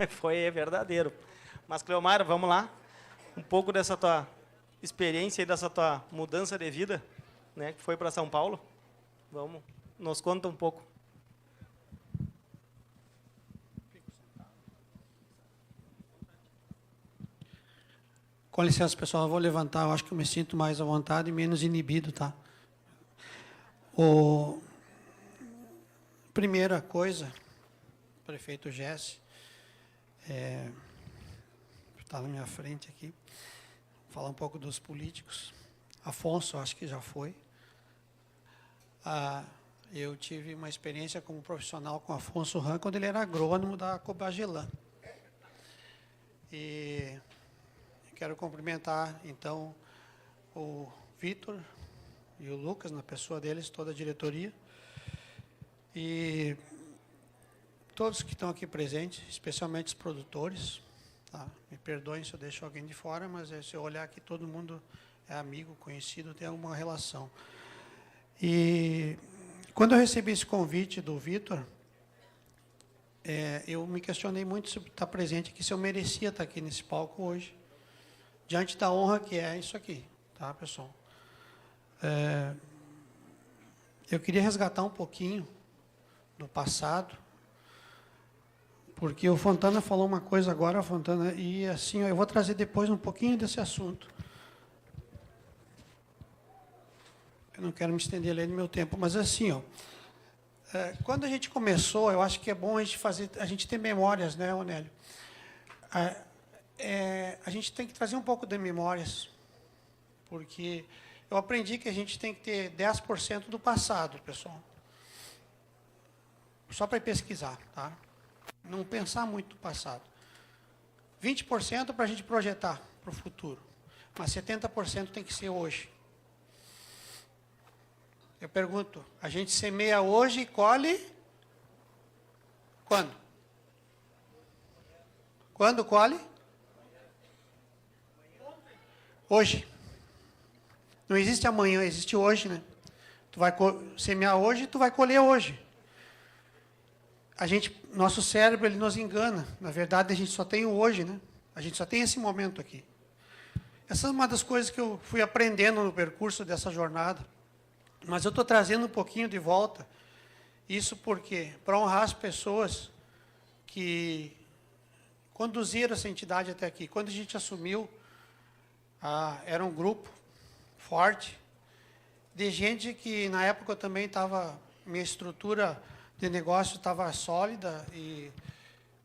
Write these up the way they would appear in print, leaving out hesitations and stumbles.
Foi verdadeiro. Mas, Cleomar, vamos lá. Um pouco dessa tua experiência e dessa tua mudança de vida, né, que foi para São Paulo. Vamos, nos conta um pouco. Com licença, pessoal, eu vou levantar, eu acho que eu me sinto mais à vontade e menos inibido, tá? Primeira coisa, prefeito Jesse, está na minha frente aqui, vou falar um pouco dos políticos. Afonso, acho que já foi. Eu tive uma experiência como profissional com Afonso Ram, quando ele era agrônomo da Cobagelan. E quero cumprimentar, então, o Vitor e o Lucas, na pessoa deles, toda a diretoria, e todos que estão aqui presentes, especialmente os produtores. Tá? Me perdoem se eu deixo alguém de fora, mas se eu olhar aqui, todo mundo é amigo, conhecido, tem alguma relação. E quando eu recebi esse convite do Vitor, eu me questionei muito se estar presente aqui, se eu merecia estar aqui nesse palco hoje, diante da honra que é isso aqui, tá, pessoal? Eu queria resgatar um pouquinho do passado, porque o Fontana falou uma coisa agora, Fontana, e assim, eu vou trazer depois um pouquinho desse assunto. Eu não quero me estender além do meu tempo, mas assim, quando a gente começou, eu acho que é bom a gente ter memórias, né, Onélio? A gente tem que trazer um pouco de memórias, porque eu aprendi que a gente tem que ter 10% do passado, pessoal. Só para pesquisar, tá? Não pensar muito no passado. 20% para a gente projetar para o futuro, mas 70% tem que ser hoje. Eu pergunto, a gente semeia hoje e colhe quando? Quando colhe? Hoje. Não existe amanhã, existe hoje, né? Tu vai semear hoje e tu vai colher hoje. Nosso cérebro, ele nos engana. Na verdade, a gente só tem o hoje, né? A gente só tem esse momento aqui. Essa é uma das coisas que eu fui aprendendo no percurso dessa jornada. Mas eu estou trazendo um pouquinho de volta. Isso porque, para honrar as pessoas que conduziram essa entidade até aqui. Quando a gente assumiu, era um grupo forte, de gente que, na época, eu também estava, minha estrutura de negócio estava sólida, e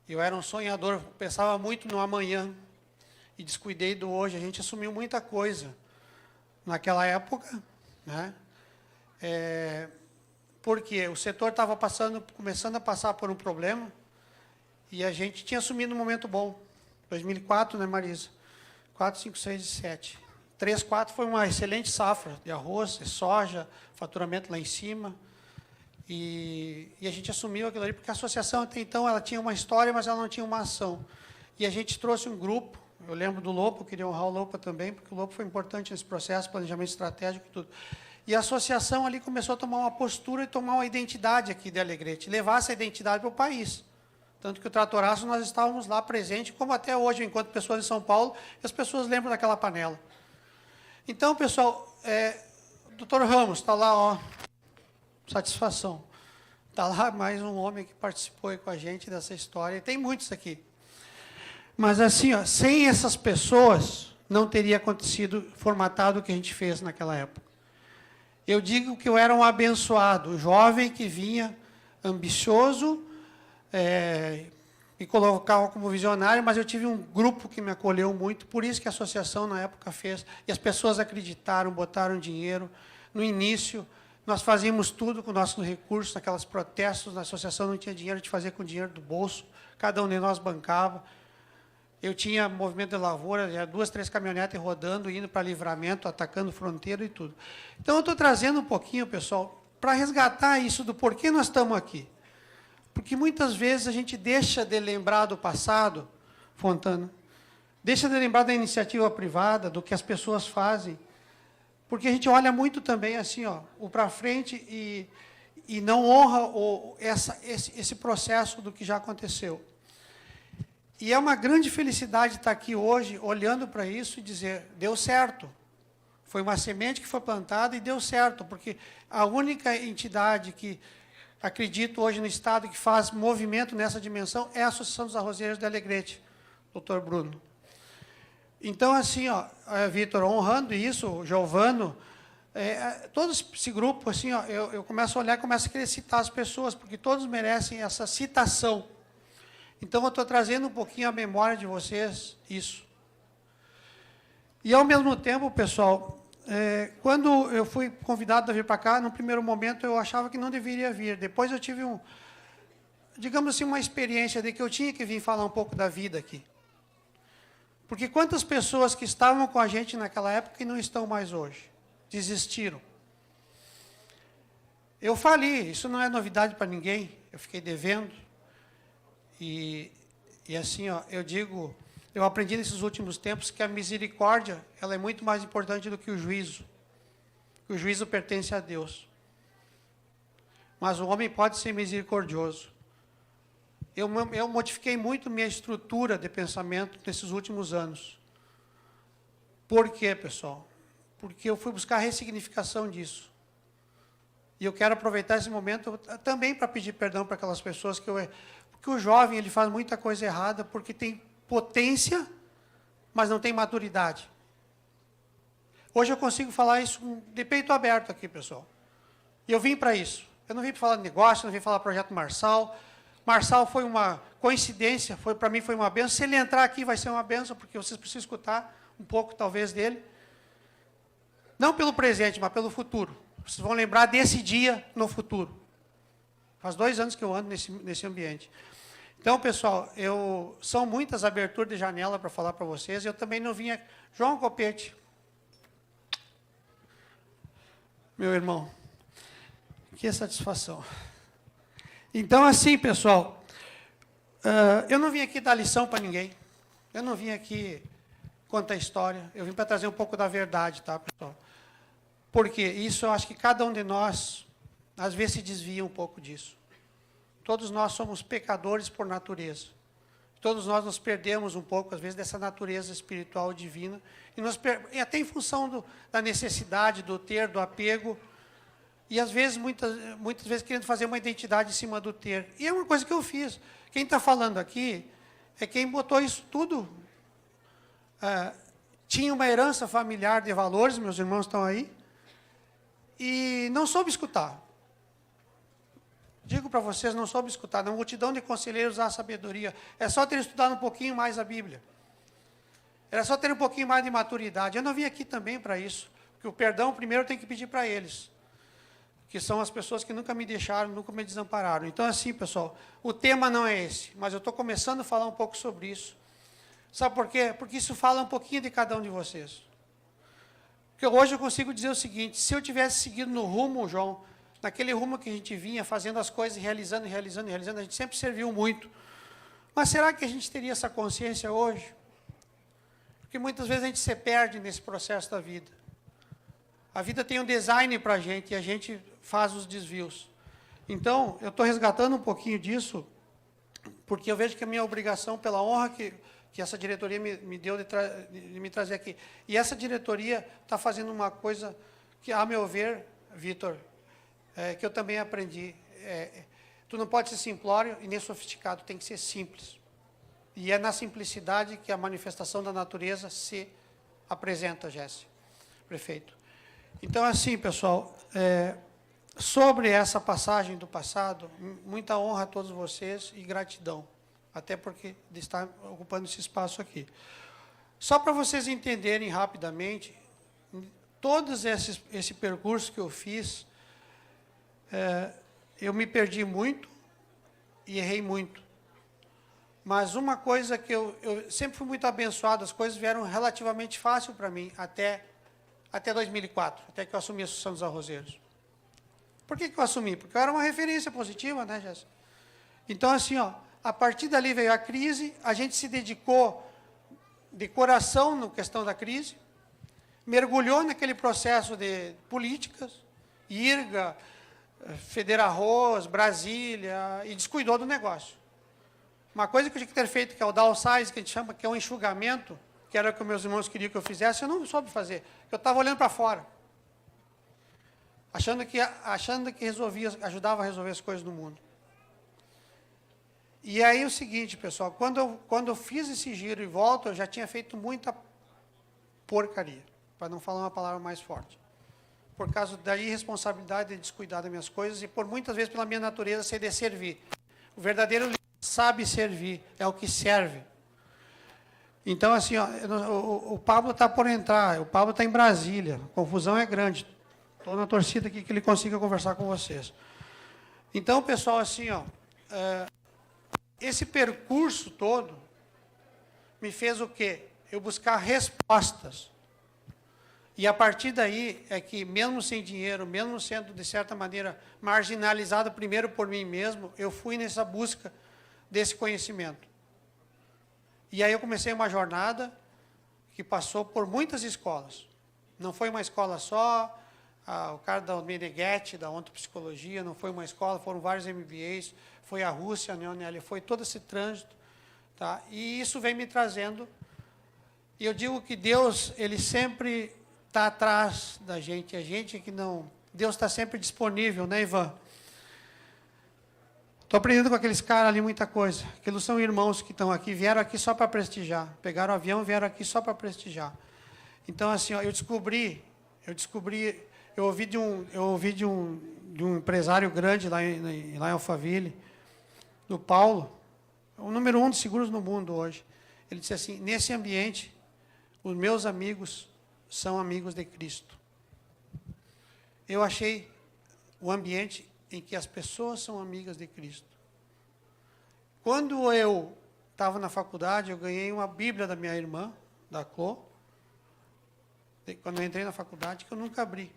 eu era um sonhador, pensava muito no amanhã, e descuidei do hoje. A gente assumiu muita coisa naquela época, né? Porque o setor estava começando a passar por um problema, e a gente tinha assumido um momento bom. 2004, né, Marisa? 4, 5, 6 e 7. 3, 4 foi uma excelente safra de arroz, de soja, faturamento lá em cima. E a gente assumiu aquilo ali, porque a associação, até então, ela tinha uma história, mas ela não tinha uma ação. E a gente trouxe um grupo, eu lembro do Lopo, queria honrar o Lopo também, porque o Lopo foi importante nesse processo, planejamento estratégico e tudo. E a associação ali começou a tomar uma postura e tomar uma identidade aqui de Alegrete, levar essa identidade para o país. Tanto que o Tratoraço, nós estávamos lá presentes, como até hoje, enquanto pessoas de São Paulo, as pessoas lembram daquela panela. Então, pessoal, o doutor Ramos está lá, ó, satisfação. Está lá mais um homem que participou aí com a gente dessa história, e tem muitos aqui. Mas assim, ó, sem essas pessoas, não teria acontecido, formatado o que a gente fez naquela época. Eu digo que eu era um abençoado, jovem que vinha ambicioso, me colocava como visionário, mas eu tive um grupo que me acolheu muito, por isso que a associação na época fez, e as pessoas acreditaram, botaram dinheiro. No início, nós fazíamos tudo com nossos recursos, naquelas protestos, na associação não tinha dinheiro, a gente fazia com dinheiro do bolso, cada um de nós bancava. Eu tinha movimento de lavoura, já 2, 3 caminhonetes rodando, indo para Livramento, atacando fronteira e tudo. Então, eu estou trazendo um pouquinho, pessoal, para resgatar isso do porquê nós estamos aqui. Porque muitas vezes a gente deixa de lembrar do passado, Fontana, deixa de lembrar da iniciativa privada, do que as pessoas fazem, porque a gente olha muito também assim, ó, o para frente e não honra esse processo do que já aconteceu. E é uma grande felicidade estar aqui hoje, olhando para isso e dizer, deu certo. Foi uma semente que foi plantada e deu certo, porque a única entidade que, acredito hoje no Estado, que faz movimento nessa dimensão é a Associação dos Arrozeiros de Alegrete, doutor Bruno. Então, assim, ó, Vitor, honrando isso, o Giovano, todo esse grupo, assim, ó, eu começo a olhar e começo a querer citar as pessoas, porque todos merecem essa citação. Então, eu estou trazendo um pouquinho à memória de vocês isso. E, ao mesmo tempo, pessoal, quando eu fui convidado a vir para cá, no primeiro momento eu achava que não deveria vir. Depois eu tive digamos assim, uma experiência de que eu tinha que vir falar um pouco da vida aqui. Porque quantas pessoas que estavam com a gente naquela época e não estão mais hoje? Desistiram. Eu falei, isso não é novidade para ninguém, eu fiquei devendo. E assim, ó, eu aprendi nesses últimos tempos que a misericórdia, ela é muito mais importante do que o juízo. O juízo pertence a Deus. Mas o homem pode ser misericordioso. Eu modifiquei muito minha estrutura de pensamento nesses últimos anos. Por quê, pessoal? Porque eu fui buscar a ressignificação disso. E eu quero aproveitar esse momento também para pedir perdão para aquelas pessoas porque o jovem ele faz muita coisa errada porque tem potência, mas não tem maturidade. Hoje eu consigo falar isso de peito aberto aqui, pessoal. E eu vim para isso. Eu não vim para falar de negócio, não vim falar do projeto Marçal. Marçal foi uma coincidência, para mim foi uma benção. Se ele entrar aqui vai ser uma benção, porque vocês precisam escutar um pouco, talvez, dele. Não pelo presente, mas pelo futuro. Vocês vão lembrar desse dia no futuro. Faz 2 anos que eu ando nesse ambiente. Então, pessoal, são muitas aberturas de janela para falar para vocês. Eu também não vinha... João Copete. Meu irmão. Que satisfação. Então, assim, pessoal, eu não vim aqui dar lição para ninguém. Eu não vim aqui contar história. Eu vim para trazer um pouco da verdade, tá, pessoal? Porque isso eu acho que cada um de nós, às vezes, se desvia um pouco disso. Todos nós somos pecadores por natureza. Todos nós nos perdemos um pouco, às vezes, dessa natureza espiritual divina. E até em função da necessidade, do ter, do apego. E, às vezes, muitas vezes, querendo fazer uma identidade em cima do ter. E é uma coisa que eu fiz. Quem está falando aqui é quem botou isso tudo. Tinha uma herança familiar de valores, meus irmãos estão aí, e não soube escutar. Digo para vocês, não soube escutar. Na multidão de conselheiros há sabedoria. É só ter estudado um pouquinho mais a Bíblia. Era só ter um pouquinho mais de maturidade. Eu não vim aqui também para isso. Porque o perdão, primeiro, eu tenho que pedir para eles. Que são as pessoas que nunca me deixaram, nunca me desampararam. Então, assim, pessoal, o tema não é esse. Mas eu estou começando a falar um pouco sobre isso. Sabe por quê? Porque isso fala um pouquinho de cada um de vocês. Porque hoje eu consigo dizer o seguinte, se eu tivesse seguido no rumo, João, naquele rumo que a gente vinha, fazendo as coisas, realizando, a gente sempre serviu muito. Mas será que a gente teria essa consciência hoje? Porque muitas vezes a gente se perde nesse processo da vida. A vida tem um design para a gente e a gente faz os desvios. Então, eu estou resgatando um pouquinho disso, porque eu vejo que a minha obrigação, pela honra que essa diretoria me deu de me trazer aqui. E essa diretoria está fazendo uma coisa que, a meu ver, Vitor, que eu também aprendi. Tu não pode ser simplório e nem sofisticado, tem que ser simples. E é na simplicidade que a manifestação da natureza se apresenta, Jéssica, prefeito. Então, assim, pessoal, sobre essa passagem do passado, muita honra a todos vocês e gratidão, até porque de estar ocupando esse espaço aqui. Só para vocês entenderem rapidamente, todos esse percurso que eu fiz, eu me perdi muito e errei muito. Mas uma coisa que eu sempre fui muito abençoado, as coisas vieram relativamente fácil para mim, até 2004, até que eu assumi a Associação dos Arrozeiros. Por que eu assumi? Porque eu era uma referência positiva, né, Jéssica? Então, assim, ó, a partir dali veio a crise, a gente se dedicou de coração na questão da crise, mergulhou naquele processo de políticas, IRGA, Federarroz, Brasília, e descuidou do negócio. Uma coisa que eu tinha que ter feito, que é o downsize, que a gente chama, que é um enxugamento, que era o que meus irmãos queriam que eu fizesse, eu não soube fazer. Eu estava olhando para fora, achando que ajudava a resolver as coisas do mundo. E aí o seguinte, pessoal, quando eu fiz esse giro e volto, eu já tinha feito muita porcaria, para não falar uma palavra mais forte. Por causa da irresponsabilidade de descuidar das minhas coisas e por muitas vezes pela minha natureza ser de servir. O verdadeiro líder sabe servir, é o que serve. Então, assim, ó, o Pablo está por entrar, o Pablo está em Brasília, a confusão é grande. Estou na torcida aqui que ele consiga conversar com vocês. Então, pessoal, assim, ó, esse percurso todo me fez o quê? Eu buscar respostas. E a partir daí é que, mesmo sem dinheiro, mesmo sendo, de certa maneira, marginalizado primeiro por mim mesmo, eu fui nessa busca desse conhecimento. E aí eu comecei uma jornada que passou por muitas escolas. Não foi uma escola só, o cara da Meneghetti, da ontopsicologia, não foi uma escola, foram vários MBAs, foi a Rússia, a Neonel, foi todo esse trânsito. Tá? E isso vem me trazendo. E eu digo que Deus, ele sempre está atrás da gente, a gente que não... Deus está sempre disponível, né, Ivan? Estou aprendendo com aqueles caras ali muita coisa. Aqueles são irmãos que estão aqui, vieram aqui só para prestigiar. Pegaram o avião e vieram aqui só para prestigiar. Então, assim, ó, eu ouvi de um empresário grande lá em Alphaville, do Paulo, o número 1 de seguros no mundo hoje. Ele disse assim, nesse ambiente, os meus amigos são amigos de Cristo. Eu achei o ambiente em que as pessoas são amigas de Cristo. Quando eu estava na faculdade, eu ganhei uma Bíblia da minha irmã, da Clô, quando eu entrei na faculdade, que eu nunca abri.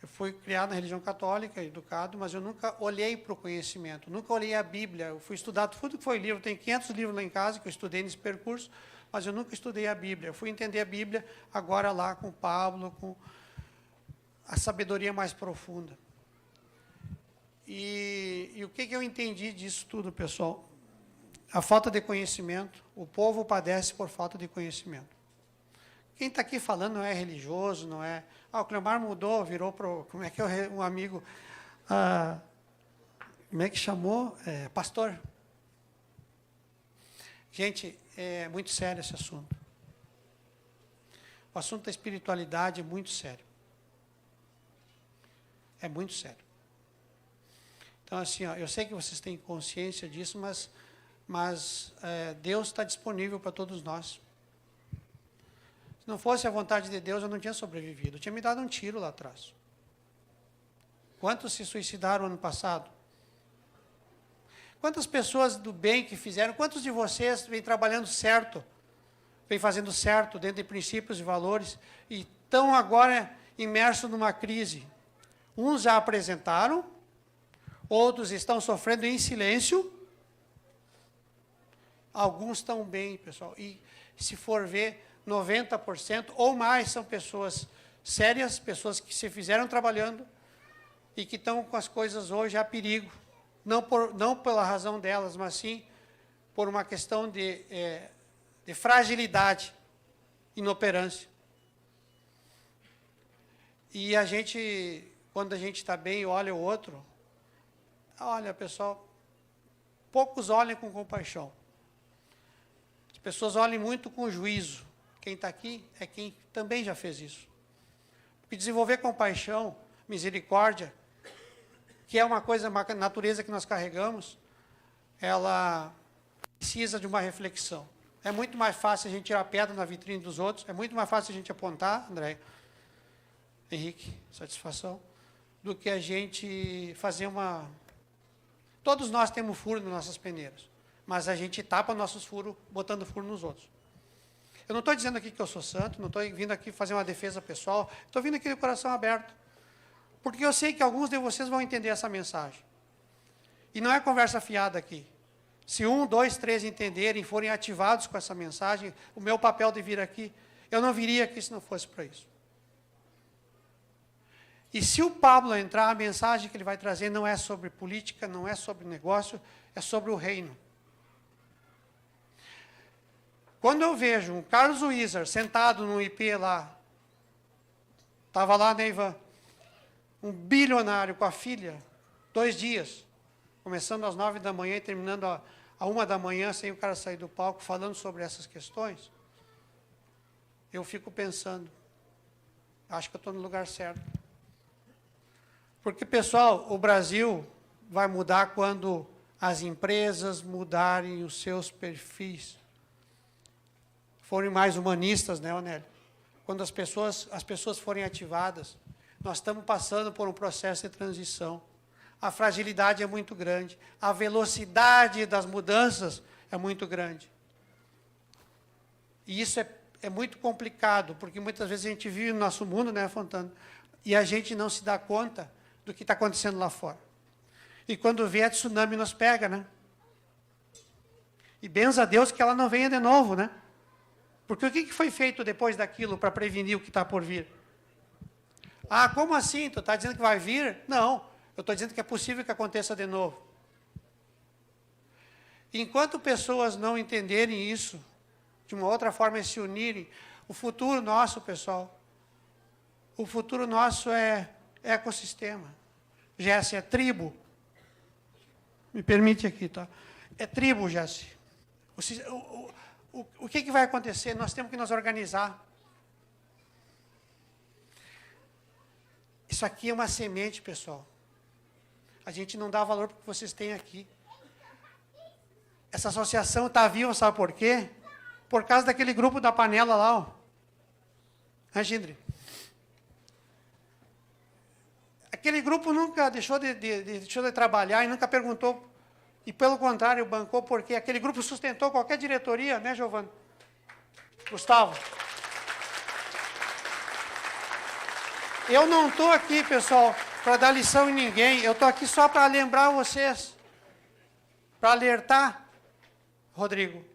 Eu fui criado na religião católica, educado, mas eu nunca olhei para o conhecimento, nunca olhei a Bíblia. Eu fui estudar tudo que foi livro, tem 500 livros lá em casa que eu estudei nesse percurso, mas eu nunca estudei a Bíblia. Eu fui entender a Bíblia agora lá com o Pablo, com a sabedoria mais profunda. E o que eu entendi disso tudo, pessoal? A falta de conhecimento. O povo padece por falta de conhecimento. Quem está aqui falando não é religioso, não é... o Cleomar mudou, virou para... Como é que é um amigo... como é que chamou? Pastor. Gente, é muito sério esse assunto. O assunto da espiritualidade é muito sério. É muito sério. Então, assim, ó, eu sei que vocês têm consciência disso, mas Deus está disponível para todos nós. Se não fosse a vontade de Deus, eu não tinha sobrevivido. Eu tinha me dado um tiro lá atrás. Quantos se suicidaram ano passado? Quantas pessoas do bem que fizeram, quantos de vocês vêm trabalhando certo, vêm fazendo certo, dentro de princípios e valores, e estão agora imersos numa crise? Uns já apresentaram, outros estão sofrendo em silêncio, alguns estão bem, pessoal. E se for ver, 90% ou mais são pessoas sérias, pessoas que se fizeram trabalhando e que estão com as coisas hoje a perigo. Não pela razão delas, mas sim por uma questão de fragilidade, inoperância. E a gente, quando a gente está bem e olha o outro, olha, pessoal, poucos olham com compaixão. As pessoas olham muito com juízo. Quem está aqui é quem também já fez isso. Porque desenvolver compaixão, misericórdia, que é uma coisa, uma natureza que nós carregamos, ela precisa de uma reflexão. É muito mais fácil a gente tirar pedra na vitrine dos outros, é muito mais fácil a gente apontar, André, Henrique, satisfação, do que a gente fazer uma... Todos nós temos furo nas nossas peneiras, mas a gente tapa nossos furos botando furo nos outros. Eu não estou dizendo aqui que eu sou santo, não estou vindo aqui fazer uma defesa pessoal, estou vindo aqui de coração aberto. Porque eu sei que alguns de vocês vão entender essa mensagem. E não é conversa fiada aqui. Se 1, 2, 3 entenderem, forem ativados com essa mensagem, o meu papel de vir aqui, eu não viria aqui se não fosse para isso. E se o Pablo entrar, a mensagem que ele vai trazer não é sobre política, não é sobre negócio, é sobre o reino. Quando eu vejo um Carlos Wieser sentado no IP lá, estava lá, né, Ivan? Um bilionário com a filha, 2 dias, começando às 9 da manhã e terminando a 1 da manhã, sem o cara sair do palco, falando sobre essas questões, eu fico pensando, acho que eu estou no lugar certo. Porque, pessoal, o Brasil vai mudar quando as empresas mudarem os seus perfis, forem mais humanistas, né, Onélio? Quando as pessoas forem ativadas. Nós estamos passando por um processo de transição. A fragilidade é muito grande. A velocidade das mudanças é muito grande. E isso é muito complicado, porque muitas vezes a gente vive no nosso mundo, né, Fontana? E a gente não se dá conta do que está acontecendo lá fora. E quando vier tsunami, nos pega, né? E benza a Deus que ela não venha de novo, né? Porque o que foi feito depois daquilo para prevenir o que está por vir? Ah, como assim? Tu está dizendo que vai vir? Não, eu estou dizendo que é possível que aconteça de novo. Enquanto pessoas não entenderem isso, de uma outra forma, se unirem, o futuro nosso, pessoal, o futuro nosso é ecossistema. Jesse, é tribo. Me permite aqui, tá? É tribo, Jesse. O que vai acontecer? Nós temos que nos organizar. Isso aqui é uma semente, pessoal. A gente não dá valor para o que vocês têm aqui. Essa associação está viva, sabe por quê? Por causa daquele grupo da panela lá, ó. Gindri? Aquele grupo nunca deixou de trabalhar e nunca perguntou. E, pelo contrário, bancou, porque aquele grupo sustentou qualquer diretoria, né, Giovana? Gustavo? Eu não estou aqui, pessoal, para dar lição em ninguém. Eu estou aqui só para lembrar vocês. Para alertar, Rodrigo.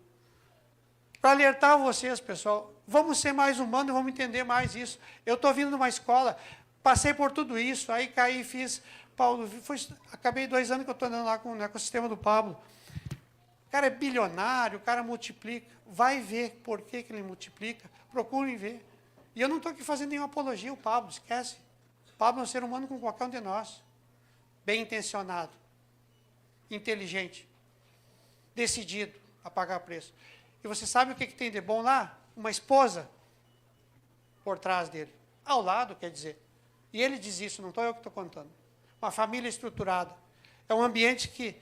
Para alertar vocês, pessoal. Vamos ser mais humanos, vamos entender mais isso. Eu estou vindo de uma escola, passei por tudo isso, aí caí, fiz... Paulo, acabei 2 anos que eu estou andando lá com o ecossistema do Pablo. O cara é bilionário, o cara multiplica. Vai ver por que ele multiplica. Procurem ver. E eu não estou aqui fazendo nenhuma apologia ao Pablo, esquece. O Pablo é um ser humano como qualquer um de nós. Bem intencionado. Inteligente. Decidido a pagar preço. E você sabe o que tem de bom lá? Uma esposa por trás dele. Ao lado, quer dizer. E ele diz isso, não estou eu que estou contando. Uma família estruturada. É um ambiente que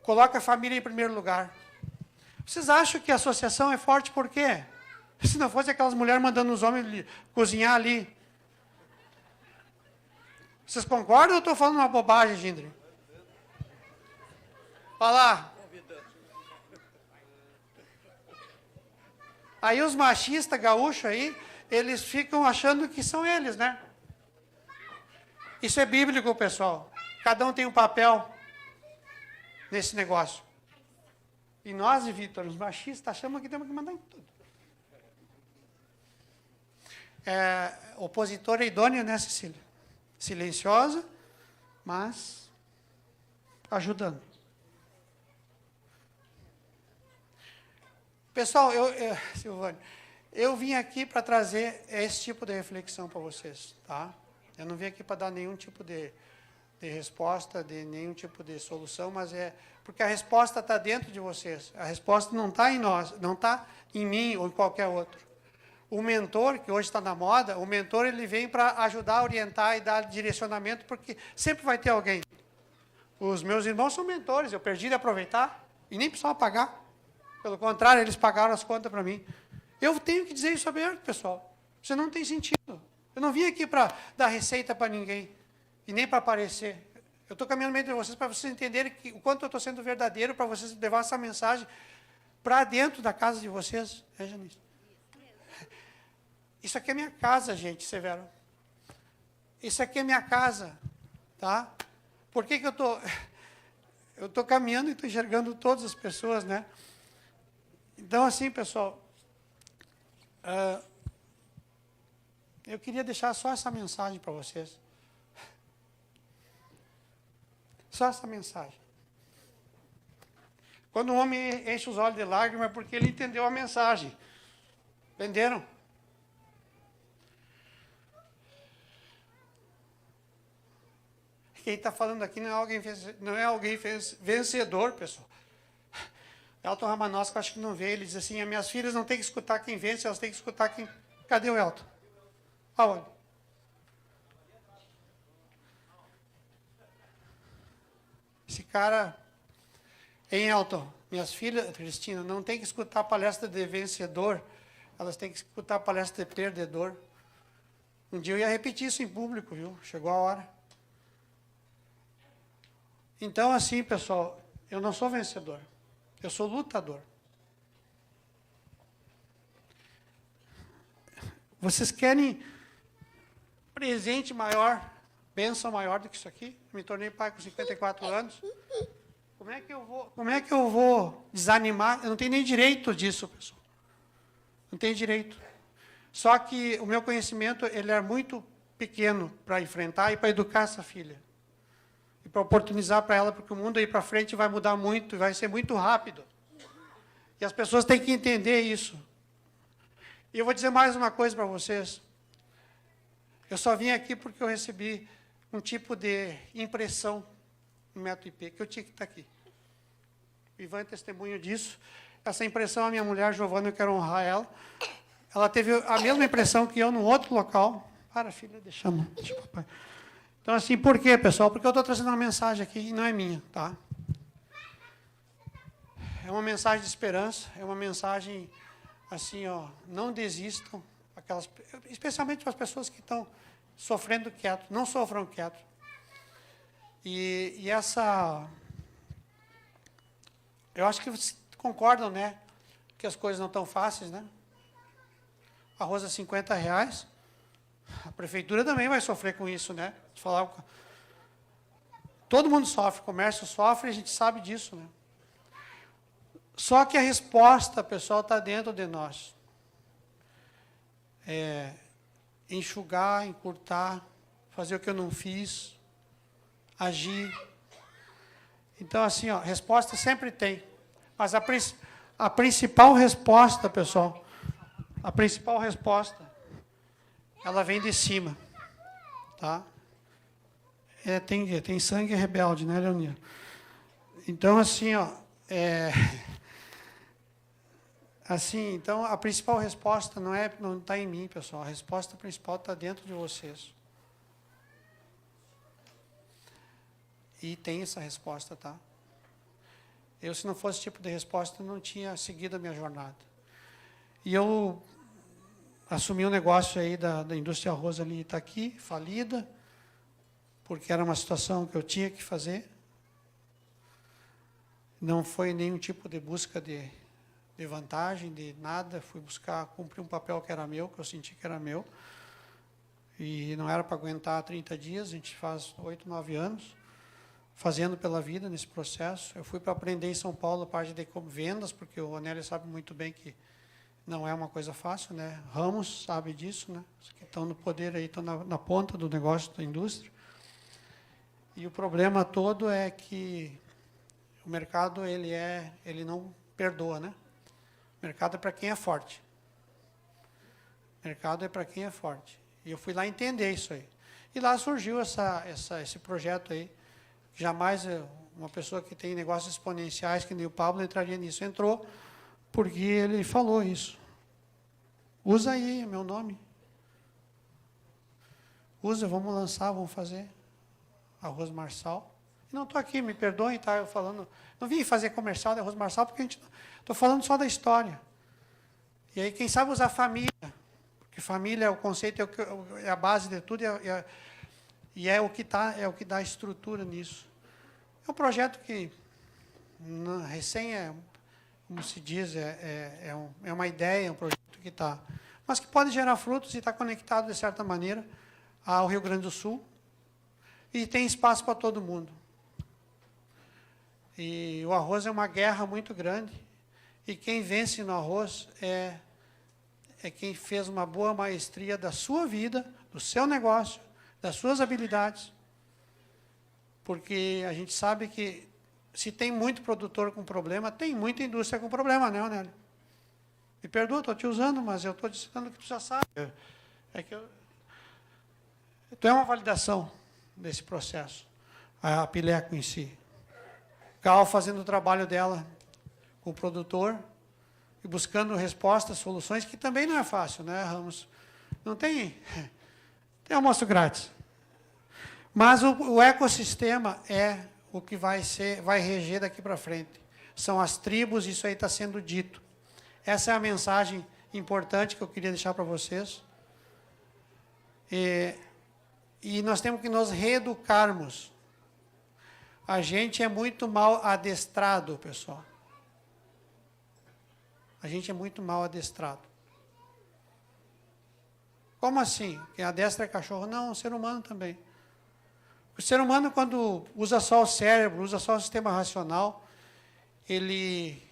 coloca a família em primeiro lugar. Vocês acham que a associação é forte por quê? Se não fosse aquelas mulheres mandando os homens cozinhar ali. Vocês concordam ou eu estou falando uma bobagem, Gindri? Olha lá. Aí os machistas gaúchos aí, eles ficam achando que são eles, né? Isso é bíblico, pessoal. Cada um tem um papel nesse negócio. E nós, Vitor, os machistas, achamos que temos que mandar em tudo. Opositora idônea, né, Cecília? Silenciosa, mas ajudando. Pessoal, Silvânia, eu vim aqui para trazer esse tipo de reflexão para vocês, tá? Eu não vim aqui para dar nenhum tipo de resposta, de nenhum tipo de solução, mas porque a resposta está dentro de vocês. A resposta não está em nós, não está em mim ou em qualquer outro. O mentor, que hoje está na moda, o mentor ele vem para ajudar, orientar e dar direcionamento, porque sempre vai ter alguém. Os meus irmãos são mentores, eu perdi de aproveitar e nem precisava pagar. Pelo contrário, eles pagaram as contas para mim. Eu tenho que dizer isso aberto, pessoal. Isso não tem sentido. Eu não vim aqui para dar receita para ninguém, e nem para aparecer. Eu estou caminhando no meio de vocês para vocês entenderem o quanto eu estou sendo verdadeiro, para vocês levar essa mensagem para dentro da casa de vocês. É, Janice? Isso aqui é minha casa, gente, Severo. Isso aqui é minha casa, tá? Por que eu estou... Eu estou caminhando e estou enxergando todas as pessoas, né? Então, assim, pessoal... Eu queria deixar só essa mensagem para vocês. Só essa mensagem. Quando o homem enche os olhos de lágrimas, é porque ele entendeu a mensagem. Entenderam? Quem está falando aqui não é alguém vencedor, pessoal. Elton Ramanosco, acho que não vê. Ele diz assim, as minhas filhas não têm que escutar quem vence, elas têm que escutar quem... Cadê o Elton? Aonde? Esse cara... Hein, Elton? Minhas filhas, Cristina, não tem que escutar a palestra de vencedor, elas têm que escutar a palestra de perdedor. Um dia eu ia repetir isso em público, viu? Chegou a hora. Então, assim, pessoal, eu não sou vencedor, eu sou lutador. Vocês querem presente maior, bênção maior do que isso aqui? Eu me tornei pai com 54 anos. Como é que eu vou desanimar? Eu não tenho nem direito disso, pessoal. Não tenho direito. Só que o meu conhecimento ele é muito pequeno para enfrentar e para educar essa filha. E para oportunizar para ela, porque o mundo aí para frente vai mudar muito, vai ser muito rápido. E as pessoas têm que entender isso. E eu vou dizer mais uma coisa para vocês. Eu só vim aqui porque eu recebi um tipo de impressão no Método IP, que eu tinha que estar aqui. O Ivan é testemunho disso. Essa impressão, a minha mulher, Giovana, eu quero honrar ela. Ela teve a mesma impressão que eu num outro local. Para, filha, deixa o papai. Então, assim, por quê, pessoal? Porque eu estou trazendo uma mensagem aqui e não é minha, tá? É uma mensagem de esperança, é uma mensagem, assim, ó, não desistam, especialmente para as pessoas que estão sofrendo quieto, não sofram quieto. E essa... Eu acho que vocês concordam, né? Que as coisas não estão fáceis, né? Arroz a R$50. A prefeitura também vai sofrer com isso, né? Todo mundo sofre, o comércio sofre, a gente sabe disso, né? Só que a resposta, pessoal, está dentro de nós. Enxugar, encurtar, fazer o que eu não fiz, agir. Então, assim, ó, resposta sempre tem. Mas a principal resposta, pessoal, a principal resposta, ela vem de cima. Tá? Tem sangue rebelde, né, Leonir? Então, assim, ó, assim, então, a principal resposta não está em mim, pessoal. A resposta principal está dentro de vocês. E tem essa resposta, tá? Eu, se não fosse esse tipo de resposta, não tinha seguido a minha jornada. E eu assumi um negócio aí da indústria arroz ali em Itaqui, falida, porque era uma situação que eu tinha que fazer. Não foi nenhum tipo de busca de vantagem, de nada. Fui buscar cumprir um papel que era meu, que eu senti que era meu. E não era para aguentar 30 dias, a gente faz 8, 9 anos. Fazendo pela vida nesse processo. Eu fui para aprender em São Paulo a parte de vendas, porque o Anélio sabe muito bem que não é uma coisa fácil, né? Ramos sabe disso, né? Os que estão no poder aí, estão na ponta do negócio da indústria. E o problema todo é que o mercado, ele não perdoa, né? O mercado é para quem é forte. O mercado é para quem é forte. E eu fui lá entender isso aí. E lá surgiu esse projeto aí. Jamais uma pessoa que tem negócios exponenciais, que nem o Pablo, entraria nisso. Entrou porque ele falou isso. Usa aí meu nome. Usa, vamos lançar, vamos fazer. Arroz Marçal. E não estou aqui, me perdoem, tá? Eu falando, não vim fazer comercial de Arroz Marçal, porque estou falando só da história. E aí, quem sabe usar família, porque família é o conceito, é a base de tudo, e é o que dá estrutura nisso. É um projeto que, como se diz, é uma ideia, é um projeto que está... Mas que pode gerar frutos e está conectado, de certa maneira, ao Rio Grande do Sul. E tem espaço para todo mundo. E o arroz é uma guerra muito grande. E quem vence no arroz é é quem fez uma boa maestria da sua vida, do seu negócio, das suas habilidades. Porque a gente sabe que se tem muito produtor com problema, tem muita indústria com problema, né, Onélio? Me perdoa, estou te usando, mas eu estou dizendo que tu já sabe. Então é uma validação desse processo, a Pileco em si. Cal fazendo o trabalho dela com o produtor e buscando respostas, soluções, que também não é fácil, né, Ramos? Não tem almoço grátis. Mas o ecossistema é o que vai reger daqui para frente. São as tribos, isso aí está sendo dito. Essa é a mensagem importante que eu queria deixar para vocês. E nós temos que nos reeducarmos. A gente é muito mal adestrado, pessoal. A gente é muito mal adestrado. Como assim? Quem adestra é cachorro? Não, o ser humano também. O ser humano, quando usa só o cérebro, usa só o sistema racional, ele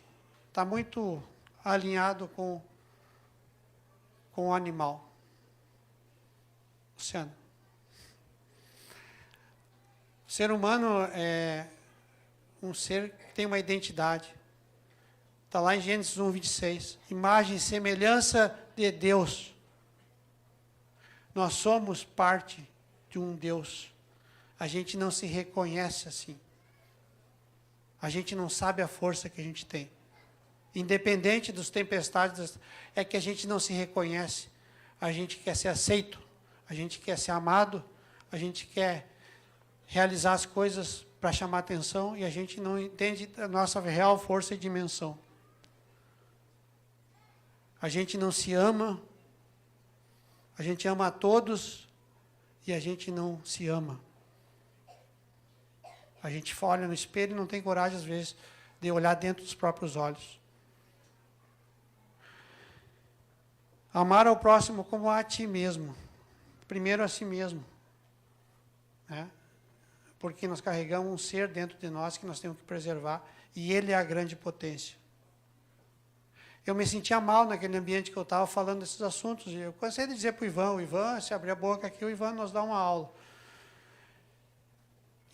está muito alinhado com o animal. Luciano. O ser humano é um ser que tem uma identidade. Está lá em Gênesis 1, 26. Imagem e semelhança de Deus. Nós somos parte de um Deus. A gente não se reconhece assim. A gente não sabe a força que a gente tem. Independente dos tempestades, é que a gente não se reconhece. A gente quer ser aceito. A gente quer ser amado. A gente quer realizar as coisas para chamar atenção e a gente não entende a nossa real força e dimensão. A gente não se ama. A gente ama a todos e a gente não se ama. A gente olha no espelho e não tem coragem, às vezes, de olhar dentro dos próprios olhos. Amar ao próximo como a ti mesmo. Primeiro a si mesmo. Né? Porque nós carregamos um ser dentro de nós que nós temos que preservar, e ele é a grande potência. Eu me sentia mal naquele ambiente que eu estava falando desses assuntos, e eu cansei de dizer para o Ivan, se abrir a boca aqui, o Ivan nos dá uma aula.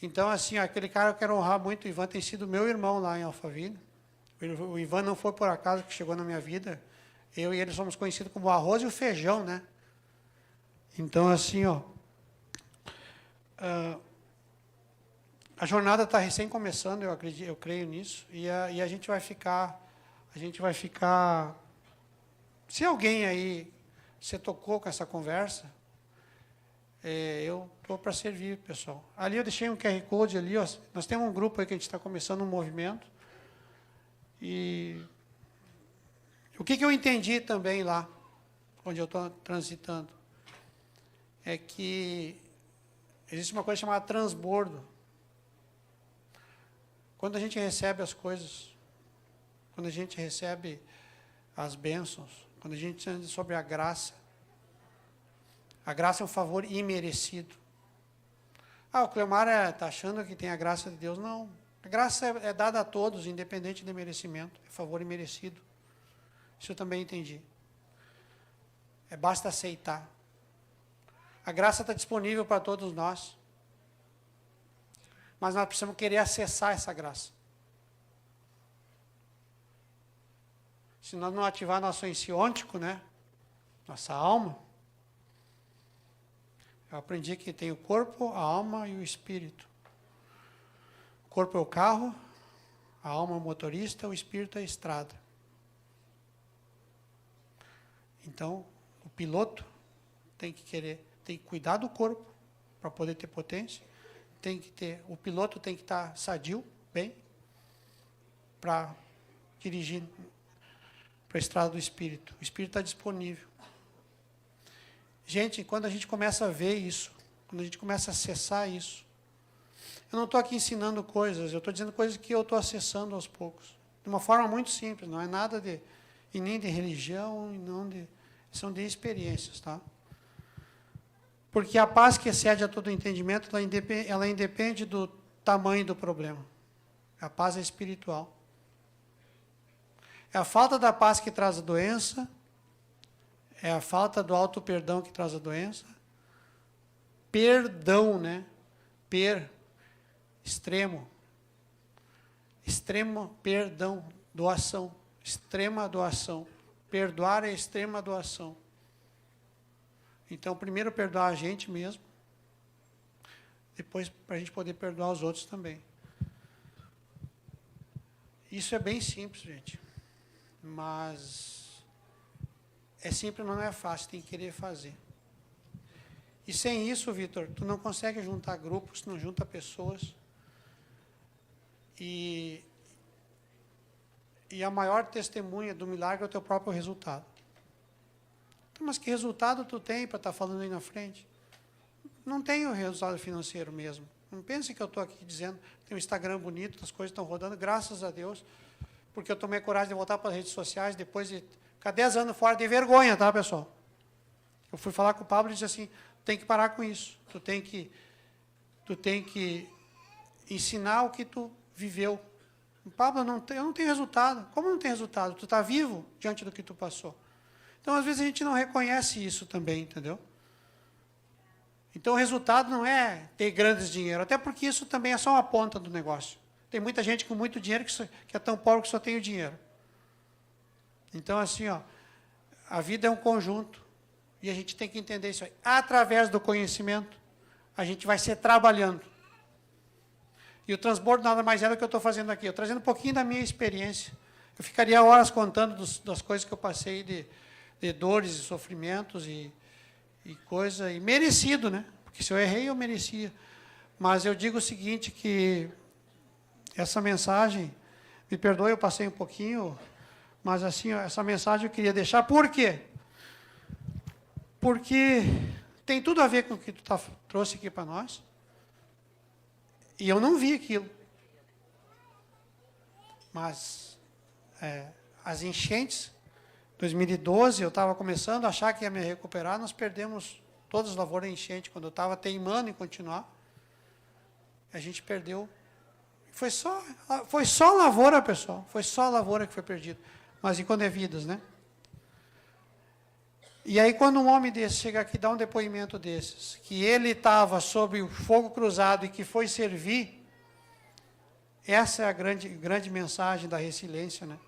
Então, assim, aquele cara eu quero honrar muito, o Ivan tem sido meu irmão lá em Alphaville. O Ivan não foi por acaso que chegou na minha vida, eu e ele somos conhecidos como o arroz e o feijão, né? Então, assim, ó... a jornada está recém começando, eu creio nisso, e a gente vai ficar, se alguém aí se tocou com essa conversa, eu estou para servir, pessoal. Ali eu deixei um QR Code ali, ó, nós temos um grupo aí que a gente está começando um movimento, e o que eu entendi também lá, onde eu estou transitando, é que existe uma coisa chamada transbordo. Quando a gente recebe as coisas, quando a gente recebe as bênçãos, quando a gente anda sobre a graça é um favor imerecido. O Cleomar está achando que tem a graça de Deus. Não, a graça é dada a todos, independente de merecimento, é favor imerecido. Isso eu também entendi. Basta aceitar. A graça está disponível para todos nós. Mas nós precisamos querer acessar essa graça. Se nós não ativar nosso ensiôntico, né? Nossa alma. Eu aprendi que tem o corpo, a alma e o espírito. O corpo é o carro, a alma é o motorista, o espírito é a estrada. Então, o piloto tem que cuidar do corpo para poder ter potência. O piloto tem que estar sadio, bem, para dirigir para a estrada do Espírito. O Espírito está disponível. Gente, quando a gente começa a ver isso, quando a gente começa a acessar isso, eu não estou aqui ensinando coisas, eu estou dizendo coisas que eu estou acessando aos poucos. De uma forma muito simples, não é nada e nem de religião, são de experiências, tá? Porque a paz que excede a todo entendimento, ela independe do tamanho do problema. A paz é espiritual. É a falta da paz que traz a doença, É a falta do auto-perdão que traz a doença. Perdão, né? Extremo. Extremo perdão, doação. Extrema doação. Perdoar é extrema doação. Então, primeiro perdoar a gente mesmo. Depois, para a gente poder perdoar os outros também. Isso é bem simples, gente. Mas é simples, não é fácil, tem que querer fazer. E sem isso, Vitor, tu não consegue juntar grupos, não junta pessoas. E a maior testemunha do milagre é o teu próprio resultado. Então, mas que resultado tu tem para estar falando aí na frente? Não tenho resultado financeiro mesmo. Não pense que eu estou aqui dizendo, tem um Instagram bonito, as coisas estão rodando, graças a Deus, porque eu tomei coragem de voltar para as redes sociais depois de ficar 10 anos fora de vergonha, tá, pessoal? Eu fui falar com o Pablo e disse assim, tem que parar com isso. Tu tem que ensinar o que tu viveu. Pablo, eu não tenho resultado. Como não tem resultado? Tu está vivo diante do que tu passou. Então, às vezes, a gente não reconhece isso também, entendeu? Então, o resultado não é ter grandes dinheiro, até porque isso também é só uma ponta do negócio. Tem muita gente com muito dinheiro que é tão pobre que só tem o dinheiro. Então, assim, ó, a vida é um conjunto. E a gente tem que entender isso aí. Através do conhecimento, a gente vai ser trabalhando. E o transbordo nada mais é do que eu estou fazendo aqui. Eu trazendo um pouquinho da minha experiência. Eu ficaria horas contando das coisas que eu passei de dores e sofrimentos e coisa. E merecido, né? Porque se eu errei, eu merecia. Mas eu digo o seguinte, que essa mensagem, me perdoe, eu passei um pouquinho, mas assim, essa mensagem eu queria deixar. Por quê? Porque tem tudo a ver com o que tu trouxe aqui para nós. E eu não vi aquilo. Mas as enchentes, 2012, eu estava começando a achar que ia me recuperar, nós perdemos todas as lavouras enchente. Quando eu estava teimando em continuar, a gente perdeu. Foi só lavoura, pessoal. Foi só lavoura que foi perdida. Mas e quando é vidas, né? E aí, quando um homem desse chega aqui e dá um depoimento desses, que ele estava sob o fogo cruzado e que foi servir, essa é a grande mensagem da resiliência, né?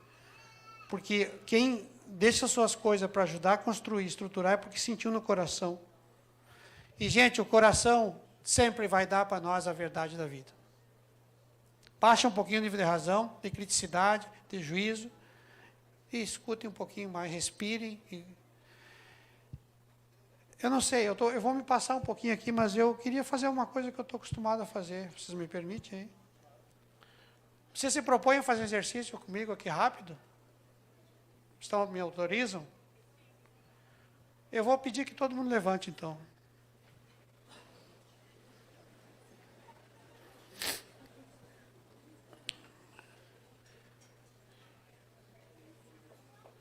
Porque quem deixa suas coisas para ajudar a construir, estruturar, é porque sentiu no coração. E, gente, o coração sempre vai dar para nós a verdade da vida. Baixa um pouquinho o nível de razão, de criticidade, de juízo, e escutem um pouquinho mais, respirem. Eu não sei, eu vou me passar um pouquinho aqui, mas eu queria fazer uma coisa que eu estou acostumado a fazer. Vocês me permitem aí? Vocês se propõem a fazer exercício comigo aqui rápido? Me autorizam? Eu vou pedir que todo mundo levante, então.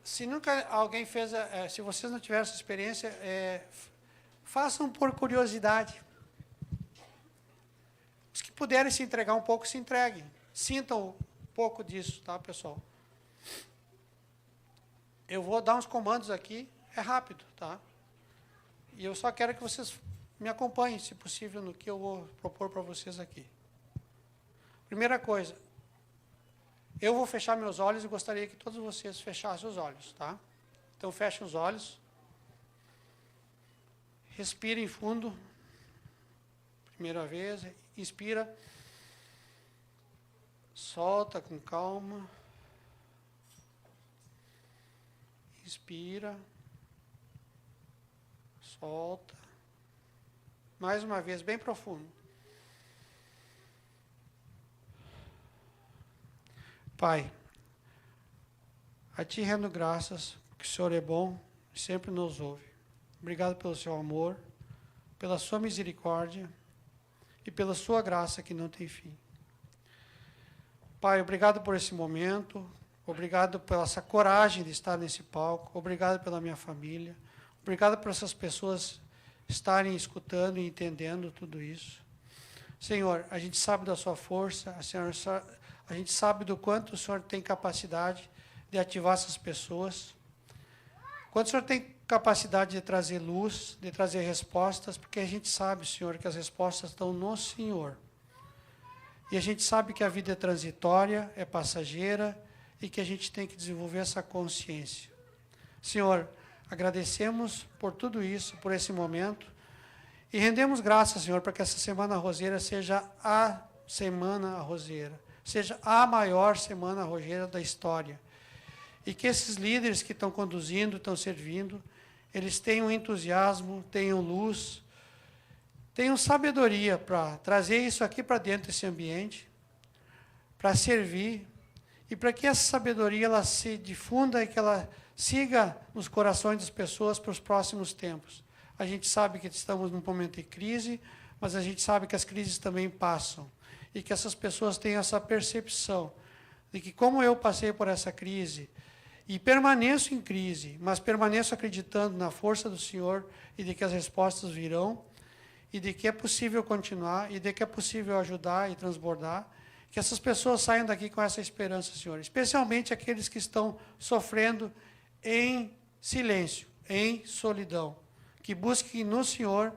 Se nunca alguém fez, se vocês não tiveram essa experiência, façam por curiosidade. Os que puderem se entregar um pouco, se entreguem. Sintam um pouco disso, tá, pessoal? Eu vou dar uns comandos aqui, é rápido, tá? E eu só quero que vocês me acompanhem, se possível, no que eu vou propor para vocês aqui. Primeira coisa, eu vou fechar meus olhos e gostaria que todos vocês fechassem os olhos, tá? Então, fechem os olhos. Respirem fundo. Primeira vez, inspira. Solta com calma. Inspira. Solta. Mais uma vez, bem profundo. Pai, a Ti rendo graças, porque o Senhor é bom e sempre nos ouve. Obrigado pelo Seu amor, pela Sua misericórdia e pela Sua graça que não tem fim. Pai, obrigado por esse momento, obrigado pela essa coragem de estar nesse palco, obrigado pela minha família, obrigado por essas pessoas estarem escutando e entendendo tudo isso. Senhor, a gente sabe da Sua força, a gente sabe do quanto o Senhor tem capacidade de ativar essas pessoas. Quanto o Senhor tem capacidade de trazer luz, de trazer respostas, porque a gente sabe, Senhor, que as respostas estão no Senhor. E a gente sabe que a vida é transitória, é passageira, e que a gente tem que desenvolver essa consciência. Senhor, agradecemos por tudo isso, por esse momento, e rendemos graças, Senhor, para que essa Semana Arrozeira seja a Semana Arrozeira, seja a maior Semana Arrozeira da história. E que esses líderes que estão conduzindo, estão servindo, eles tenham entusiasmo, tenham luz, tenham sabedoria para trazer isso aqui para dentro desse ambiente, para servir, e para que essa sabedoria ela se difunda e que ela siga nos corações das pessoas para os próximos tempos. A gente sabe que estamos num momento de crise, mas a gente sabe que as crises também passam, e que essas pessoas tenham essa percepção de que, como eu passei por essa crise, e permaneço em crise, mas permaneço acreditando na força do Senhor, e de que as respostas virão, e de que é possível continuar, e de que é possível ajudar e transbordar, que essas pessoas saiam daqui com essa esperança, Senhor, especialmente aqueles que estão sofrendo em silêncio, em solidão, que busquem no Senhor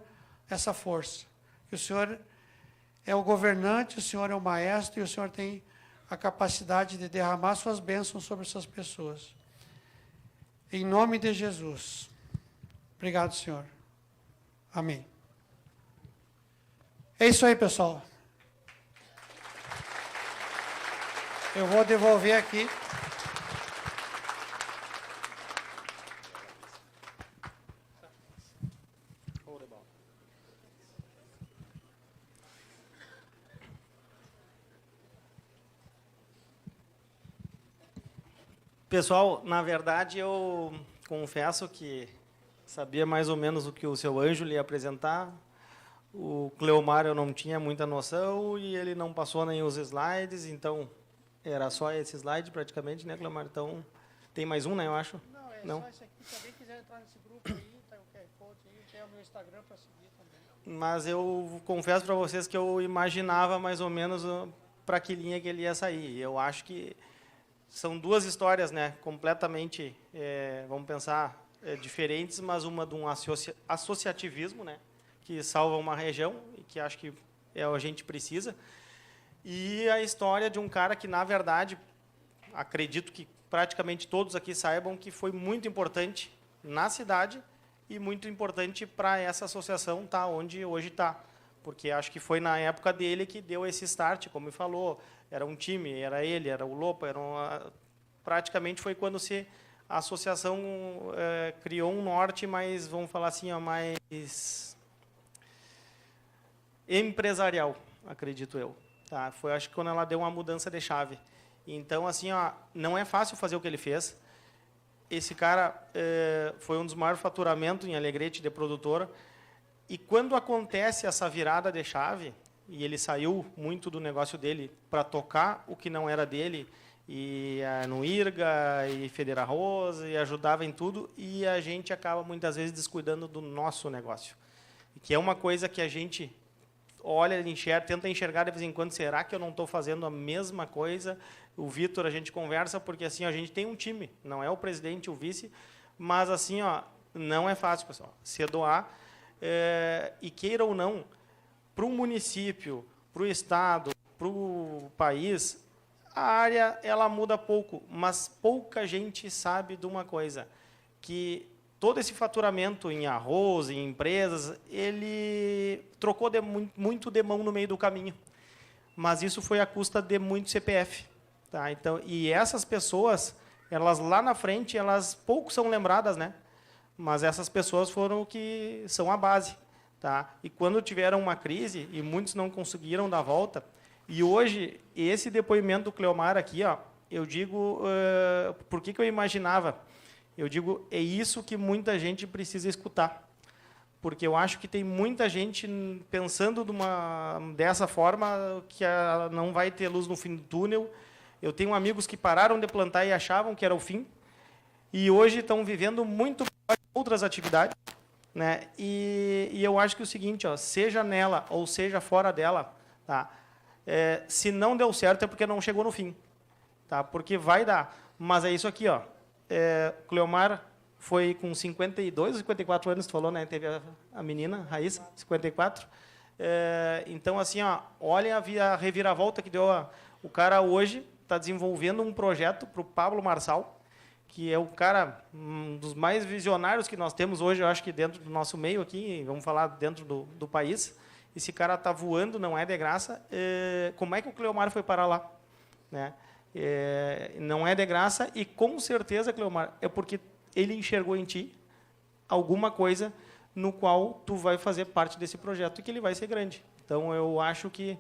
essa força, que o Senhor é o governante, o Senhor é o maestro, e o Senhor tem a capacidade de derramar suas bênçãos sobre essas pessoas. Em nome de Jesus. Obrigado, Senhor. Amém. É isso aí, pessoal. Eu vou devolver aqui. Pessoal, na verdade, eu confesso que sabia mais ou menos o que o seu Ângelo ia apresentar. O Cleomar eu não tinha muita noção e ele não passou nem os slides, então era só esse slide praticamente, né, Cleomar? Então, tem mais um, né, eu acho? Não, só esse aqui. Se alguém quiser entrar nesse grupo aí, tá o QR Code aí, tem o meu Instagram para seguir também. Mas eu confesso para vocês que eu imaginava mais ou menos para que linha que ele ia sair. Eu acho que são duas histórias, né, completamente, vamos pensar, diferentes, mas uma de um associativismo, né, que salva uma região e que acho que a gente precisa, e a história de um cara que, na verdade, acredito que praticamente todos aqui saibam que foi muito importante na cidade e muito importante para essa associação estar onde hoje está, porque acho que foi na época dele que deu esse start, como ele falou, era um time, era ele, era o Lopa, praticamente foi quando a associação criou um norte mais, vamos falar assim, mais empresarial, acredito eu. Tá? Foi, acho que, quando ela deu uma mudança de chave. Então, assim, não é fácil fazer o que ele fez. Esse cara foi um dos maiores faturamentos em Alegrete de produtora. E quando acontece essa virada de chave, e ele saiu muito do negócio dele para tocar o que não era dele, e no IRGA, e Federa Rosa, e ajudava em tudo, e a gente acaba, muitas vezes, descuidando do nosso negócio. Que é uma coisa que a gente olha, tenta enxergar de vez em quando, será que eu não estou fazendo a mesma coisa? O Vitor, a gente conversa, porque assim, a gente tem um time, não é o presidente, o vice, mas assim, não é fácil, pessoal, se doar, e queira ou não, para o município, para o estado, para o país, a área ela muda pouco, mas pouca gente sabe de uma coisa, que todo esse faturamento em arroz, em empresas, ele trocou muito de mão no meio do caminho. Mas isso foi à custa de muito CPF. Tá? Então, e essas pessoas, elas lá na frente, elas pouco são lembradas, né? Mas essas pessoas foram que são a base. Tá? E quando tiveram uma crise, e muitos não conseguiram dar volta, e hoje, esse depoimento do Cleomar aqui, eu digo, por que eu imaginava? Eu digo, é isso que muita gente precisa escutar. Porque eu acho que tem muita gente pensando dessa forma, que não vai ter luz no fim do túnel. Eu tenho amigos que pararam de plantar e achavam que era o fim, e hoje estão vivendo muito outras atividades. Né? E eu acho que é o seguinte, seja nela ou seja fora dela, tá? Se não deu certo é porque não chegou no fim. Tá? Porque vai dar. Mas é isso aqui, Cleomar foi com 52 ou 54 anos, tu falou, né? Teve a menina, Raíssa, 54. Então, assim, ó, olha a reviravolta que deu. O cara hoje está desenvolvendo um projeto para o Pablo Marçal, que é o cara, um dos mais visionários que nós temos hoje, eu acho que dentro do nosso meio aqui, vamos falar dentro do país. Esse cara está voando, não é de graça. Como é que o Cleomar foi parar lá? Né? Não é de graça e, com certeza, Cleomar, é porque ele enxergou em ti alguma coisa no qual tu vai fazer parte desse projeto e que ele vai ser grande. Então, eu acho que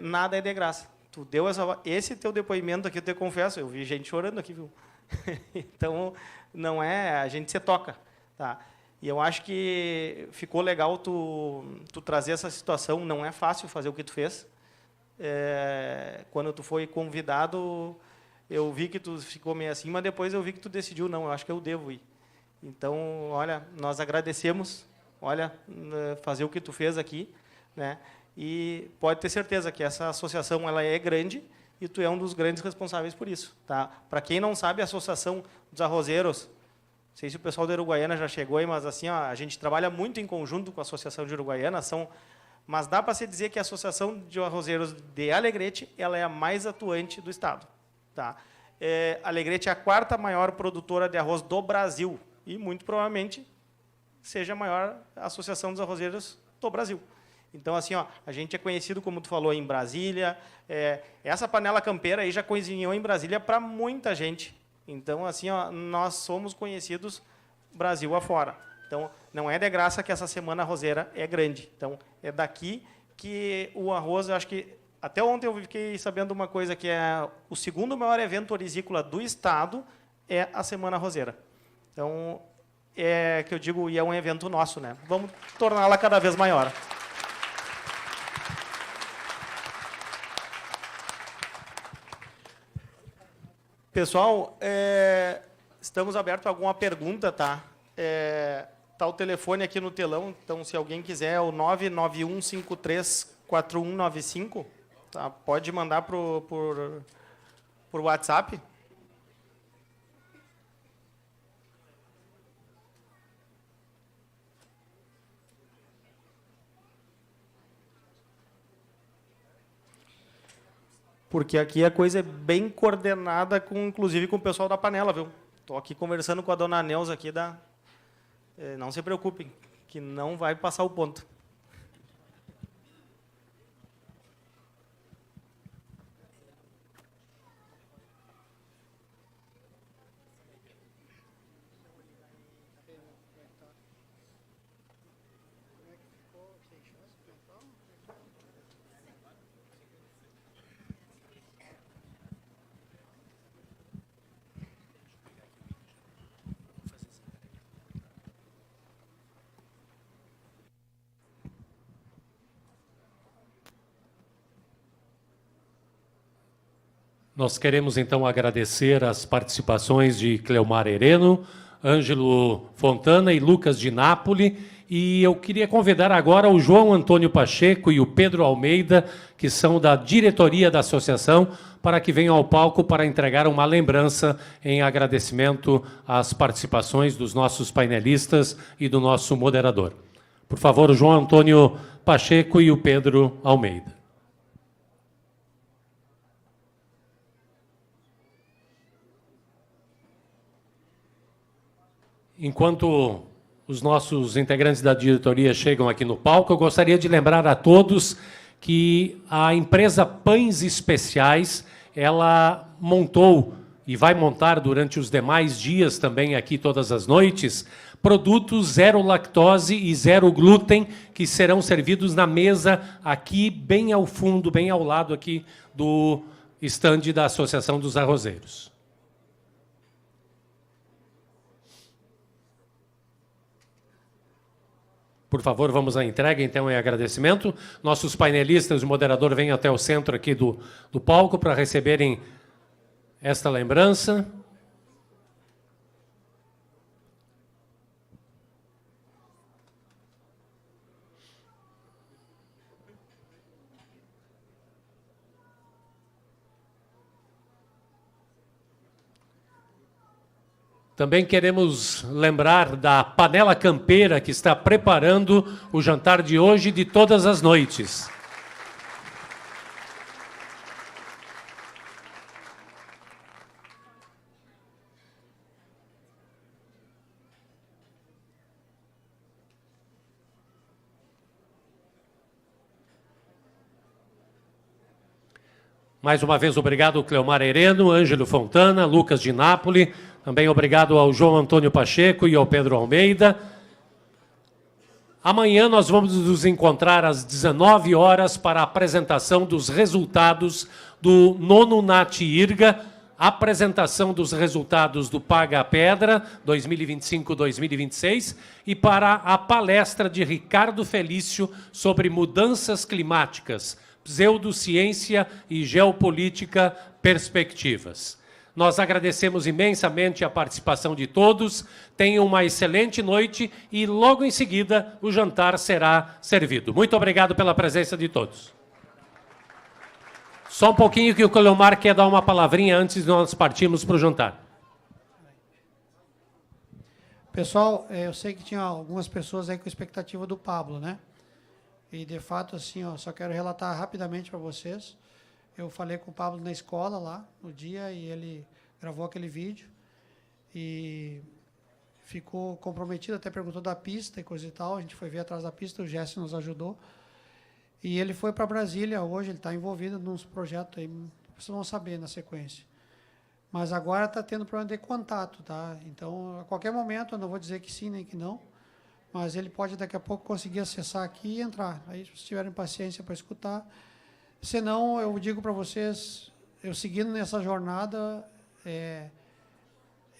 nada é de graça. Tu deu esse teu depoimento aqui, eu te confesso, eu vi gente chorando aqui, viu? Então, não é, a gente se toca, tá? E eu acho que ficou legal tu trazer essa situação. Não é fácil fazer o que tu fez. Quando tu foi convidado, eu vi que tu ficou meio assim, mas depois eu vi que tu decidiu, não, eu acho que eu devo ir. Então, olha, nós agradecemos, olha, fazer o que tu fez aqui, né? E pode ter certeza que essa associação ela é grande e tu é um dos grandes responsáveis por isso, tá? Para quem não sabe, a Associação dos Arrozeiros, não sei se o pessoal da Uruguaiana já chegou aí, mas assim, ó, a gente trabalha muito em conjunto com a Associação de Uruguaiana, mas dá para se dizer que a Associação de Arrozeiros de Alegrete ela é a mais atuante do estado, tá? Alegrete é a 4ª maior produtora de arroz do Brasil e muito provavelmente seja a maior associação dos arrozeiros do Brasil. Então, assim, ó, a gente é conhecido, como tu falou, em Brasília. Essa panela campeira aí já cozinhou em Brasília para muita gente. Então, assim, ó, nós somos conhecidos Brasil afora. Então, não é de graça que essa semana arrozeira é grande. Então, é daqui que o arroz, eu acho que até ontem eu fiquei sabendo uma coisa, que é o 2º maior evento orizícola do estado é a Semana Arrozeira. Então, que eu digo, e é um evento nosso, né? Vamos torná-la cada vez maior. Pessoal, estamos abertos a alguma pergunta, tá? Tá o telefone aqui no telão, então se alguém quiser, é o 991534195, tá? Pode mandar por WhatsApp. Porque aqui a coisa é bem coordenada, inclusive com o pessoal da panela, viu? Estou aqui conversando com a dona Neuza aqui não se preocupem, que não vai passar o ponto. Nós queremos, então, agradecer as participações de Cleomar Hereno, Ângelo Fontana e Lucas de Nápoli. E eu queria convidar agora o João Antônio Pacheco e o Pedro Almeida, que são da diretoria da associação, para que venham ao palco para entregar uma lembrança em agradecimento às participações dos nossos painelistas e do nosso moderador. Por favor, o João Antônio Pacheco e o Pedro Almeida. Enquanto os nossos integrantes da diretoria chegam aqui no palco, eu gostaria de lembrar a todos que a empresa Pães Especiais, ela montou e vai montar durante os demais dias também aqui todas as noites, produtos zero lactose e zero glúten que serão servidos na mesa aqui bem ao fundo, bem ao lado aqui do estande da Associação dos Arrozeiros. Por favor, vamos à entrega, então, em agradecimento. Nossos painelistas, o moderador, vem até o centro aqui do palco para receberem esta lembrança. Também queremos lembrar da Panela Campeira, que está preparando o jantar de hoje e de todas as noites. Mais uma vez, obrigado ao Cleomar Hereno, Ângelo Fontana, Lucas de Nápoli. Também obrigado ao João Antônio Pacheco e ao Pedro Almeida. Amanhã nós vamos nos encontrar às 19 horas para a apresentação dos resultados do 9º NAT IRGA, apresentação dos resultados do Paga a Pedra 2025-2026 e para a palestra de Ricardo Felício sobre mudanças climáticas, pseudociência e geopolítica perspectivas. Nós agradecemos imensamente a participação de todos, tenham uma excelente noite e logo em seguida o jantar será servido. Muito obrigado pela presença de todos. Só um pouquinho que o Cleomar quer dar uma palavrinha antes de nós partirmos para o jantar. Pessoal, eu sei que tinha algumas pessoas aí com expectativa do Pablo, né? E, de fato, assim, ó, só quero relatar rapidamente para vocês. Eu falei com o Pablo na escola, lá, no dia, e ele gravou aquele vídeo. E ficou comprometido, até perguntou da pista e coisa e tal. A gente foi ver atrás da pista, o Jesse nos ajudou. E ele foi para Brasília hoje, ele está envolvido nos projetos aí, vocês vão saber na sequência. Mas agora está tendo problema de contato, tá? Então, a qualquer momento, eu não vou dizer que sim nem que não, mas ele pode daqui a pouco conseguir acessar aqui e entrar. Aí, se vocês tiverem paciência para escutar. Senão, eu digo para vocês, eu seguindo nessa jornada,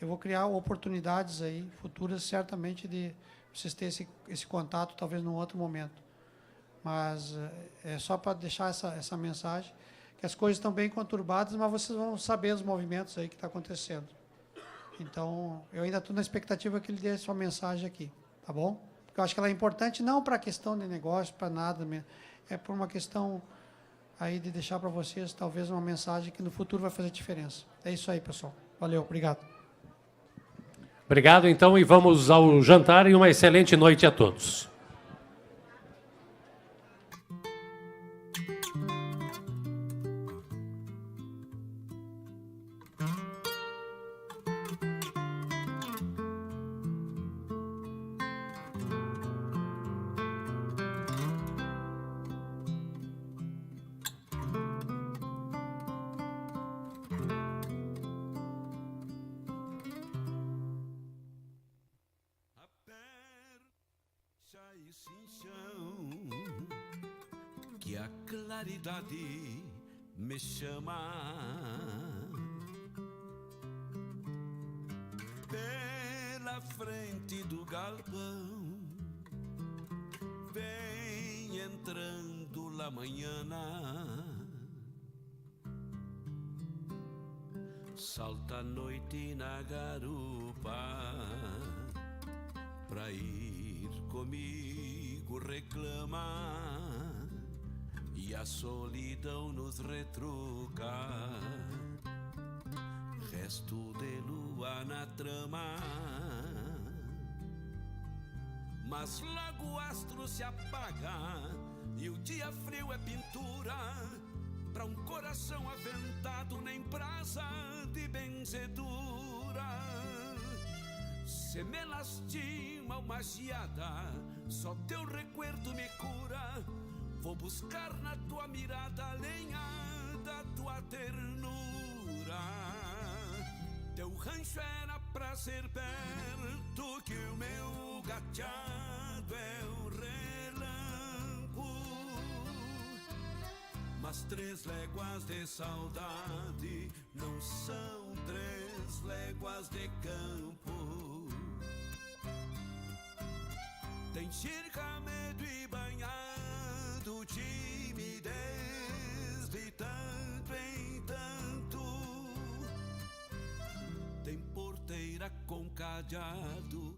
eu vou criar oportunidades aí futuras, certamente, de vocês terem esse contato, talvez num outro momento. Mas é só para deixar essa mensagem, que as coisas estão bem conturbadas, mas vocês vão saber os movimentos aí que está acontecendo. Então, eu ainda estou na expectativa que ele dê sua mensagem aqui, tá bom? Porque eu acho que ela é importante não para a questão de negócio, para nada, é por uma questão aí de deixar para vocês, talvez, uma mensagem que no futuro vai fazer diferença. É isso aí, pessoal. Valeu, obrigado. Obrigado, então, e vamos ao jantar e uma excelente noite a todos. Que a claridade me chama pela frente do galpão, vem entrando la manhã, salta a noite na garupa, pra ir comigo reclama, e a solidão nos retruca, resto de lua na trama, mas logo o astro se apaga e o dia frio é pintura pra um coração aventado nem brasa de benzedura. Se me lastima uma geada, só teu recuerdo me cura. Vou buscar na tua mirada a lenha da tua ternura. Teu rancho era pra ser perto, que o meu gateado é o relampo. Mas 3 léguas de saudade não são 3 léguas de campo. Tem circa, medo e banhado, timidez de tanto em tanto. Tem porteira com cadeado.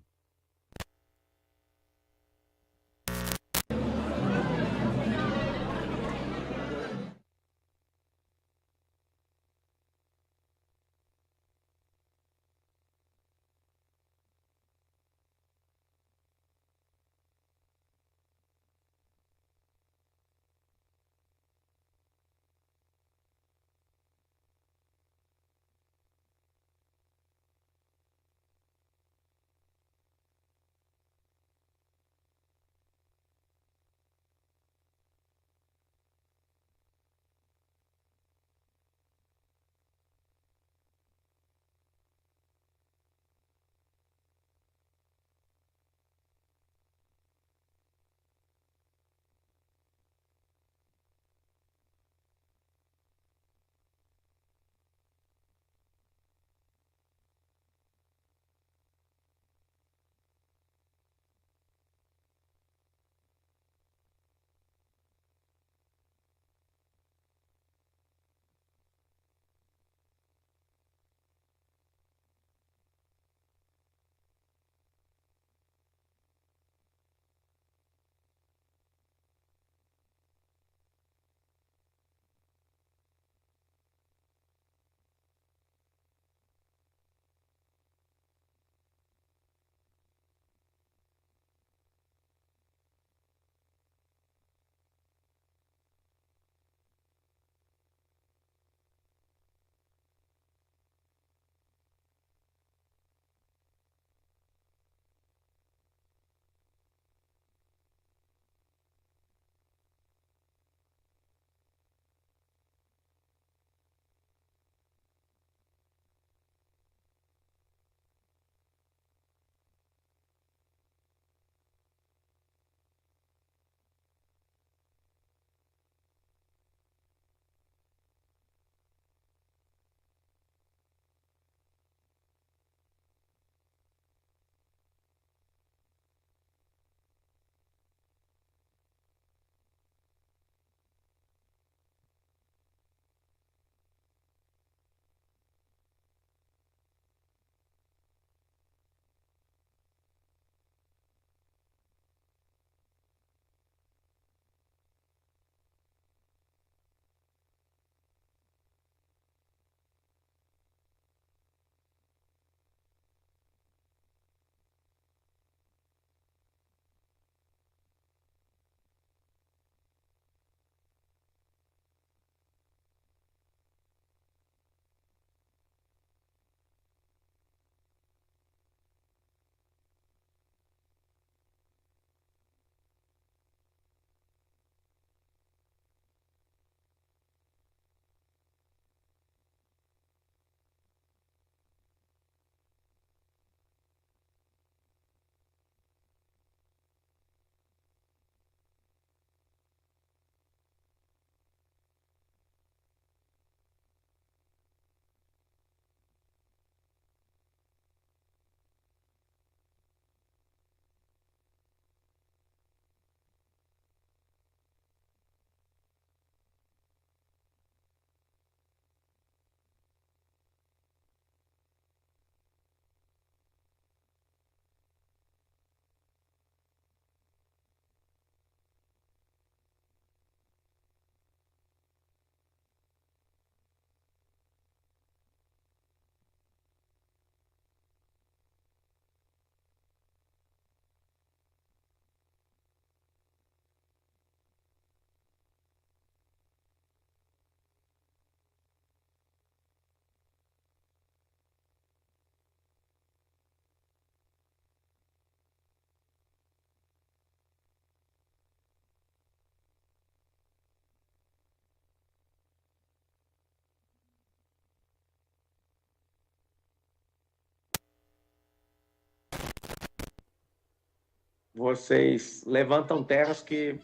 vocês levantam terras que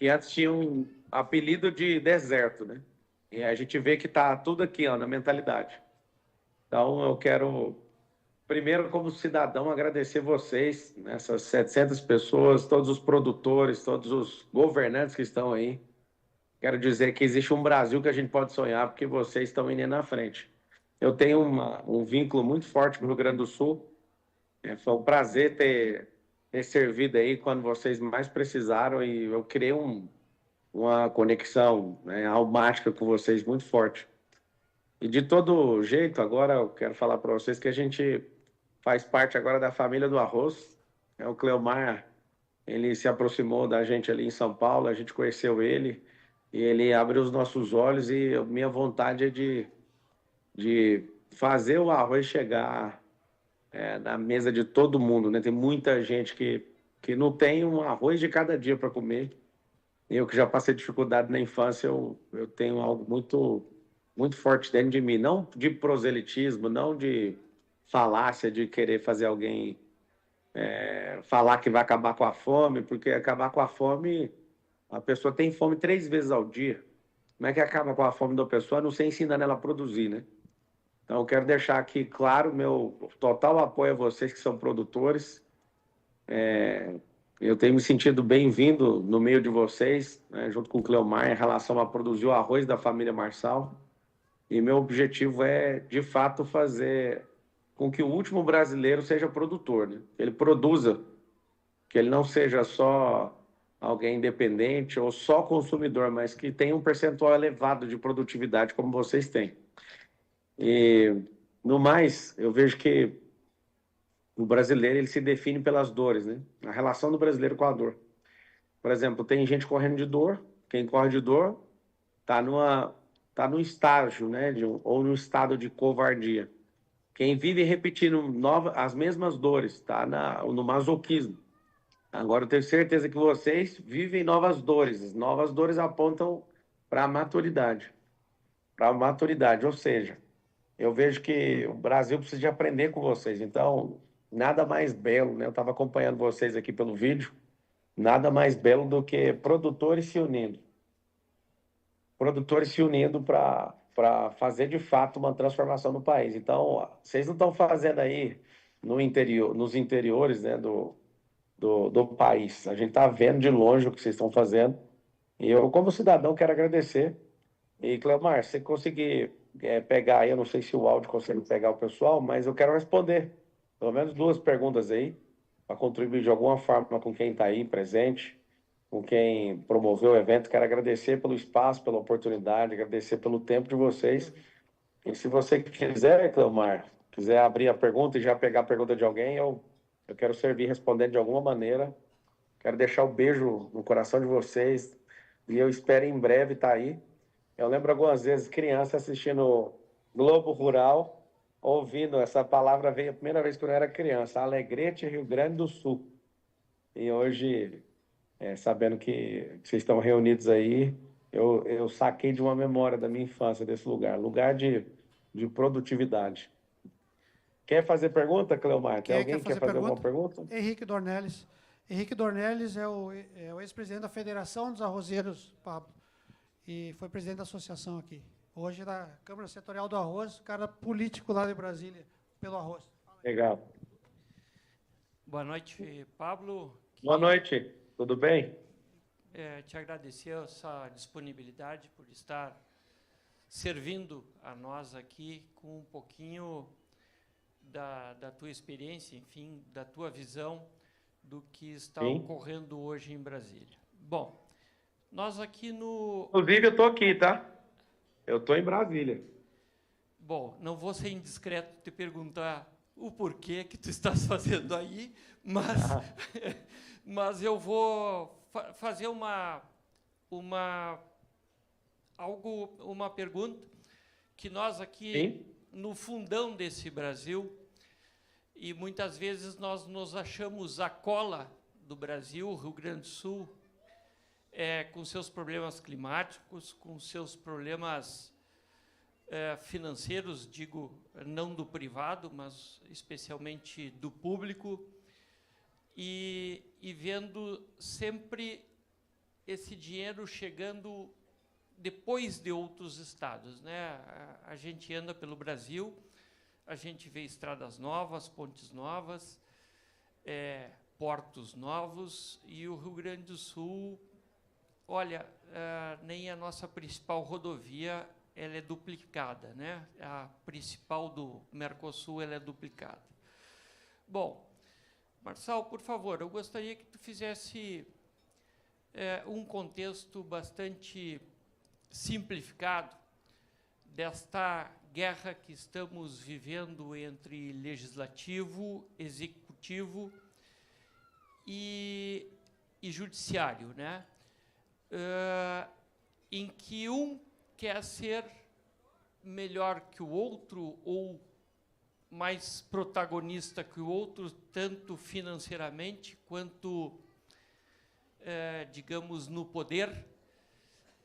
antes tinham apelido de deserto, né? E a gente vê que está tudo aqui, ó, na mentalidade. Então, eu quero, primeiro, como cidadão, agradecer vocês, né, essas 700 pessoas, todos os produtores, todos os governantes que estão aí. Quero dizer que existe um Brasil que a gente pode sonhar, porque vocês estão indo na frente. Eu tenho um vínculo muito forte com o Rio Grande do Sul. Foi um prazer ter servido aí quando vocês mais precisaram e eu criei uma conexão, né, almática com vocês muito forte. E de todo jeito, agora eu quero falar para vocês que a gente faz parte agora da família do arroz. O Cleomar, ele se aproximou da gente ali em São Paulo, a gente conheceu ele e ele abriu os nossos olhos e minha vontade é de fazer o arroz chegar na mesa de todo mundo, né? Tem muita gente que não tem um arroz de cada dia para comer. Eu que já passei dificuldade na infância, eu tenho algo muito forte dentro de mim, não de proselitismo, não de falácia, de querer fazer alguém falar que vai acabar com a fome, porque acabar com a fome, a pessoa tem fome 3 vezes ao dia. Como é que acaba com a fome da pessoa? Não sei ensinando ela a produzir, né? Então, eu quero deixar aqui claro meu total apoio a vocês que são produtores. Eu tenho me sentido bem-vindo no meio de vocês, né, junto com o Cleomar, em relação a produzir o arroz da família Marçal. E meu objetivo é, de fato, fazer com que o último brasileiro seja produtor, né? Ele produza, que ele não seja só alguém independente ou só consumidor, mas que tenha um percentual elevado de produtividade, como vocês têm. E, no mais, eu vejo que o brasileiro ele se define pelas dores, né? A relação do brasileiro com a dor. Por exemplo, tem gente correndo de dor, quem corre de dor está num estágio, né? Ou num estado de covardia. Quem vive repetindo as mesmas dores está no masoquismo. Agora, eu tenho certeza que vocês vivem novas dores. As novas dores apontam para a maturidade. Para a maturidade, ou seja, eu vejo que o Brasil precisa de aprender com vocês. Então, nada mais belo, né? Eu estava acompanhando vocês aqui pelo vídeo. Nada mais belo do que produtores se unindo. Produtores se unindo para fazer, de fato, uma transformação no país. Então, vocês não estão fazendo aí nos interiores, né, do país. A gente está vendo de longe o que vocês estão fazendo. E eu, como cidadão, quero agradecer. E, Cleomar, se conseguir pegar aí, eu não sei se o áudio consegue pegar o pessoal, mas eu quero responder pelo menos 2 perguntas aí, para contribuir de alguma forma com quem está aí presente, com quem promoveu o evento. Quero agradecer pelo espaço, pela oportunidade, agradecer pelo tempo de vocês. E se você quiser, Cleomar, quiser abrir a pergunta e já pegar a pergunta de alguém, eu quero servir respondendo de alguma maneira. Quero deixar o beijo no coração de vocês e eu espero em breve estar aí. Eu lembro algumas vezes criança assistindo Globo Rural, ouvindo essa palavra, veio a primeira vez quando eu era criança, Alegrete, Rio Grande do Sul. E hoje, sabendo que vocês estão reunidos aí, eu saquei de uma memória da minha infância desse lugar de produtividade. Quer fazer pergunta, Cleomar? Tem alguém que quer fazer alguma pergunta? Henrique Dornelles. Henrique Dornelles é o ex-presidente da Federação dos Arrozeiros, Pablo, e foi presidente da associação aqui. Hoje da Câmara Setorial do Arroz, cara político lá de Brasília, pelo arroz. Legal. Boa noite, Pablo. Boa noite, tudo bem? Te agradecer essa disponibilidade por estar servindo a nós aqui com um pouquinho da tua experiência, enfim, da tua visão do que está ocorrendo hoje em Brasília. Bom, nós aqui no... Inclusive, eu estou aqui, tá? Eu estou em Brasília. Bom, não vou ser indiscreto te perguntar o porquê que tu estás fazendo aí, mas eu vou fazer uma pergunta que nós aqui no fundão desse Brasil, e muitas vezes nós nos achamos a cola do Brasil, Rio Grande do Sul, com seus problemas climáticos, com seus problemas financeiros, digo, não do privado, mas especialmente do público. e vendo sempre esse dinheiro chegando depois de outros estados, né? A gente anda pelo Brasil, a gente vê estradas novas, pontes novas, portos novos, e o Rio Grande do Sul, olha, nem a nossa principal rodovia ela é duplicada, né? A principal do Mercosul ela é duplicada. Bom, Marçal, por favor, eu gostaria que tu fizesse um contexto bastante simplificado desta guerra que estamos vivendo entre legislativo, executivo e judiciário, né? Em que um quer ser melhor que o outro ou mais protagonista que o outro, tanto financeiramente quanto, digamos, no poder,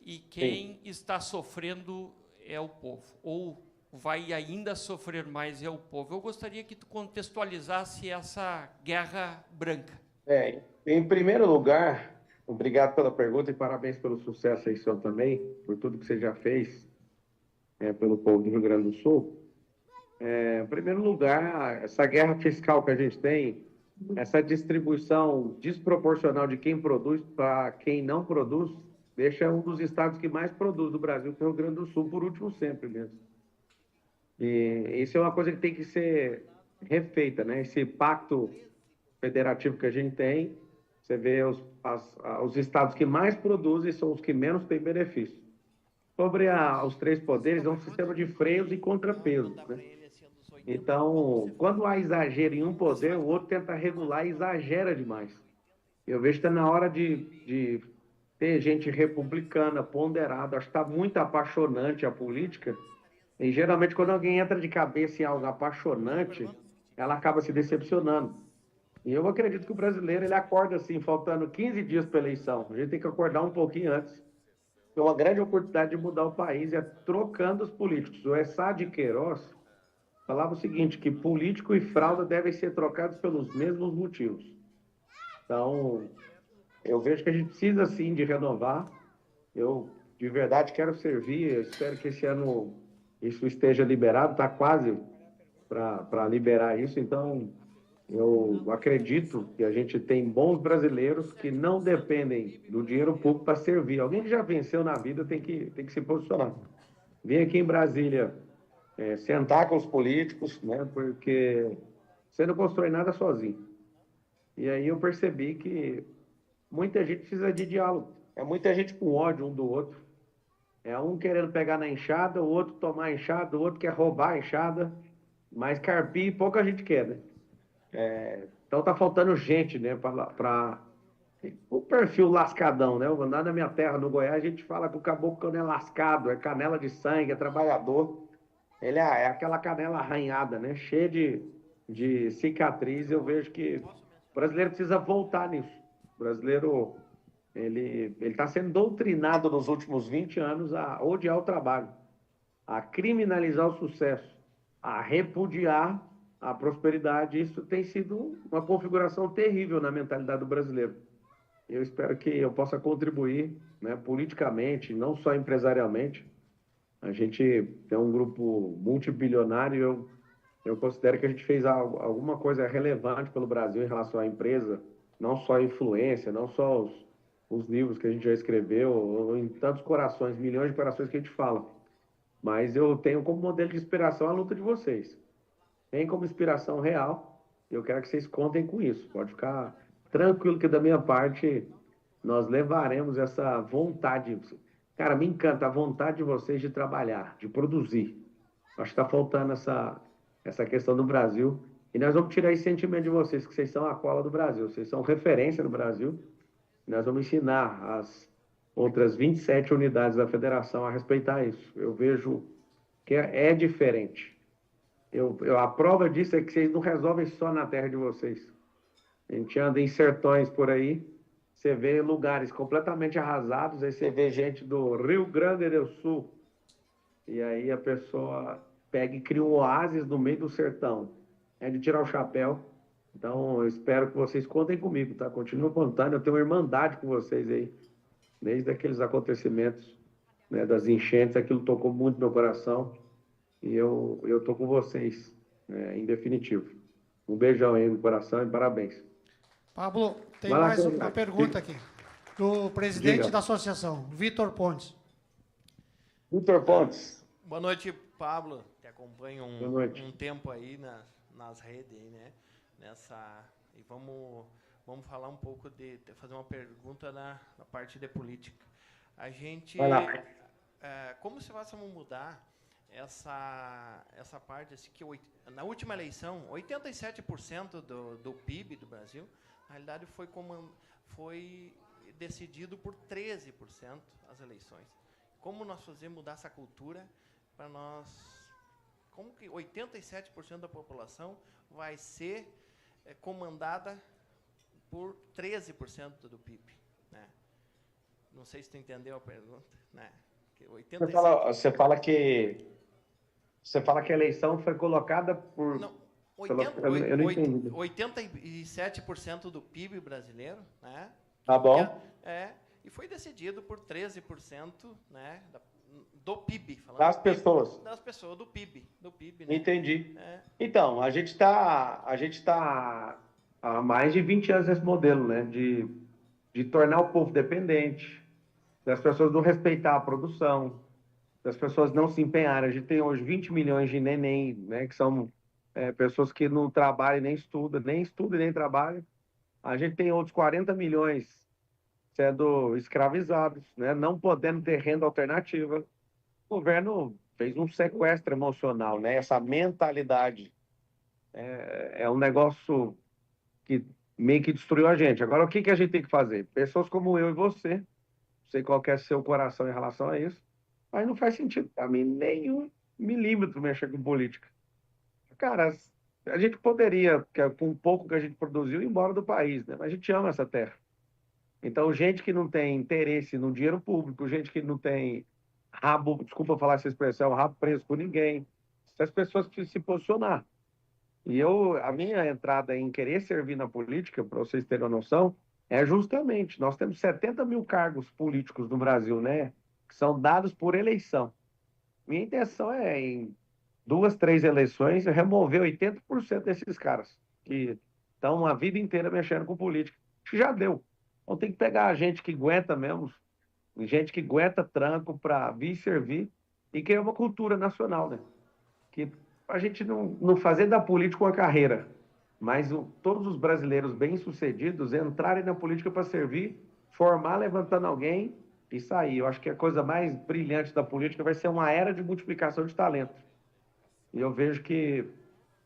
e quem está sofrendo é o povo, ou vai ainda sofrer mais é o povo. Eu gostaria que tu contextualizasse essa guerra branca. Em primeiro lugar, obrigado pela pergunta e parabéns pelo sucesso aí, senhor, também, por tudo que você já fez pelo povo do Rio Grande do Sul. Em primeiro lugar, essa guerra fiscal que a gente tem, essa distribuição desproporcional de quem produz para quem não produz, deixa um dos estados que mais produz do Brasil, que é o Rio Grande do Sul, por último sempre mesmo. E isso é uma coisa que tem que ser refeita, né? Esse pacto federativo que a gente tem, você vê os estados que mais produzem são os que menos têm benefício. Sobre os três poderes, é um sistema de freios e contrapesos, né? Então, quando há exagero em um poder, o outro tenta regular e exagera demais. Eu vejo que está na hora de ter gente republicana, ponderada. Acho que está muito apaixonante a política. E, geralmente, quando alguém entra de cabeça em algo apaixonante, ela acaba se decepcionando. E eu acredito que o brasileiro, ele acorda assim, faltando 15 dias para a eleição. A gente tem que acordar um pouquinho antes. É uma grande oportunidade de mudar o país, trocando os políticos. O Essá de Queiroz falava o seguinte, que político e fralda devem ser trocados pelos mesmos motivos. Então, eu vejo que a gente precisa, sim, de renovar. Eu, de verdade, quero servir. Eu espero que esse ano isso esteja liberado. Está quase para liberar isso. Então, eu acredito que a gente tem bons brasileiros que não dependem do dinheiro público para servir. Alguém que já venceu na vida tem que se posicionar. Vim aqui em Brasília sentar com os políticos, né, porque você não constrói nada sozinho. E aí eu percebi que muita gente precisa de diálogo. É muita gente com ódio um do outro. É um querendo pegar na enxada, o outro tomar a enxada, o outro quer roubar a enxada. Mas carpir pouca gente quer, né? Então tá faltando gente, né, para o perfil lascadão, né? Eu andar na minha terra, no Goiás, a gente fala que o caboclo não é lascado, é canela de sangue, é trabalhador. Ele é aquela canela arranhada, né? Cheia de cicatriz. Eu vejo que o brasileiro precisa voltar nisso. O brasileiro, ele está sendo doutrinado nos últimos 20 anos a odiar o trabalho, a criminalizar o sucesso, a repudiar a prosperidade. Isso tem sido uma configuração terrível na mentalidade do brasileiro. Eu espero que eu possa contribuir, né, politicamente, não só empresarialmente. A gente tem um grupo multibilionário. Eu considero que a gente fez alguma coisa relevante pelo Brasil em relação à empresa, não só a influência, não só os livros que a gente já escreveu, ou em tantos corações, milhões de corações que a gente fala. Mas eu tenho como modelo de inspiração a luta de vocês. Tem como inspiração real, eu quero que vocês contem com isso. Pode ficar tranquilo que da minha parte nós levaremos essa vontade. Cara, me encanta a vontade de vocês de trabalhar, de produzir. Acho que está faltando essa questão do Brasil. E nós vamos tirar esse sentimento de vocês, que vocês são a cola do Brasil. Vocês são referência no Brasil. Nós vamos ensinar as outras 27 unidades da federação a respeitar isso. Eu vejo que é diferente. A prova disso é que vocês não resolvem só na terra de vocês. A gente anda em sertões por aí, você vê lugares completamente arrasados, aí você vê gente do Rio Grande do Sul. E aí a pessoa pega e cria um oásis no meio do sertão. É de tirar o chapéu. Então, eu espero que vocês contem comigo, tá? Continuem contando, eu tenho uma irmandade com vocês aí, desde aqueles acontecimentos, né, das enchentes, aquilo tocou muito meu coração, e eu tô com vocês, né, em definitivo. Um beijão aí no coração e parabéns. Pablo, tem Vai lá, mais Pedro. uma pergunta aqui. Do presidente Diga. da associação, Vitor Pontes. Vitor Pontes. Boa noite, Pablo. Te acompanho Boa noite. um tempo aí nas redes, aí, né? E vamos falar um pouco fazer uma pergunta na parte de política. A gente, Vai lá. como se vai mudar essa parte, assim, que na última eleição, 87% do PIB do Brasil, na realidade, foi decidido por 13% as eleições. Como nós fazemos mudar essa cultura para nós... Como que 87% da população vai ser comandada por 13% do PIB? Né? Não sei se tu entendeu a pergunta. Né? Que 87... Você fala que a eleição foi colocada por... Não, eu não entendi. 87% do PIB brasileiro, né? Tá bom. E foi decidido por 13%, né, do PIB. Falando Das do PIB, pessoas. Das pessoas, do PIB, né? Entendi. É. Então, a gente tá há mais de 20 anos nesse modelo, né? De tornar o povo dependente, das pessoas não respeitar a produção, das pessoas não se empenharem. A gente tem hoje 20 milhões de neném, né? Que são pessoas que não trabalham nem estudam e nem trabalham. A gente tem outros 40 milhões sendo escravizados, né? Não podendo ter renda alternativa. O governo fez um sequestro emocional, né? Essa mentalidade é um negócio que meio que destruiu a gente. Agora, o que a gente tem que fazer? Pessoas como eu e você, não sei qual que é seu coração em relação a isso, mas não faz sentido para mim nem 1 milímetro mexer com política. Cara, a gente poderia, com um pouco que a gente produziu, ir embora do país, né? Mas a gente ama essa terra. Então, gente que não tem interesse no dinheiro público, gente que não tem rabo, desculpa falar essa expressão, rabo preso por ninguém, essas pessoas precisam se posicionar. E a minha entrada em querer servir na política, para vocês terem uma noção, é justamente, nós temos 70 mil cargos políticos no Brasil, né? Que são dados por eleição. Minha intenção é, em 2, 3 eleições, remover 80% desses caras que estão a vida inteira mexendo com política. Acho que já deu. Então tem que pegar a gente que aguenta mesmo, gente que aguenta tranco para vir servir e criar uma cultura nacional, né? Que a gente não fazer da política uma carreira, mas todos os brasileiros bem-sucedidos entrarem na política para servir, formar levantando alguém e sair. Eu acho que a coisa mais brilhante da política vai ser uma era de multiplicação de talentos. E eu vejo que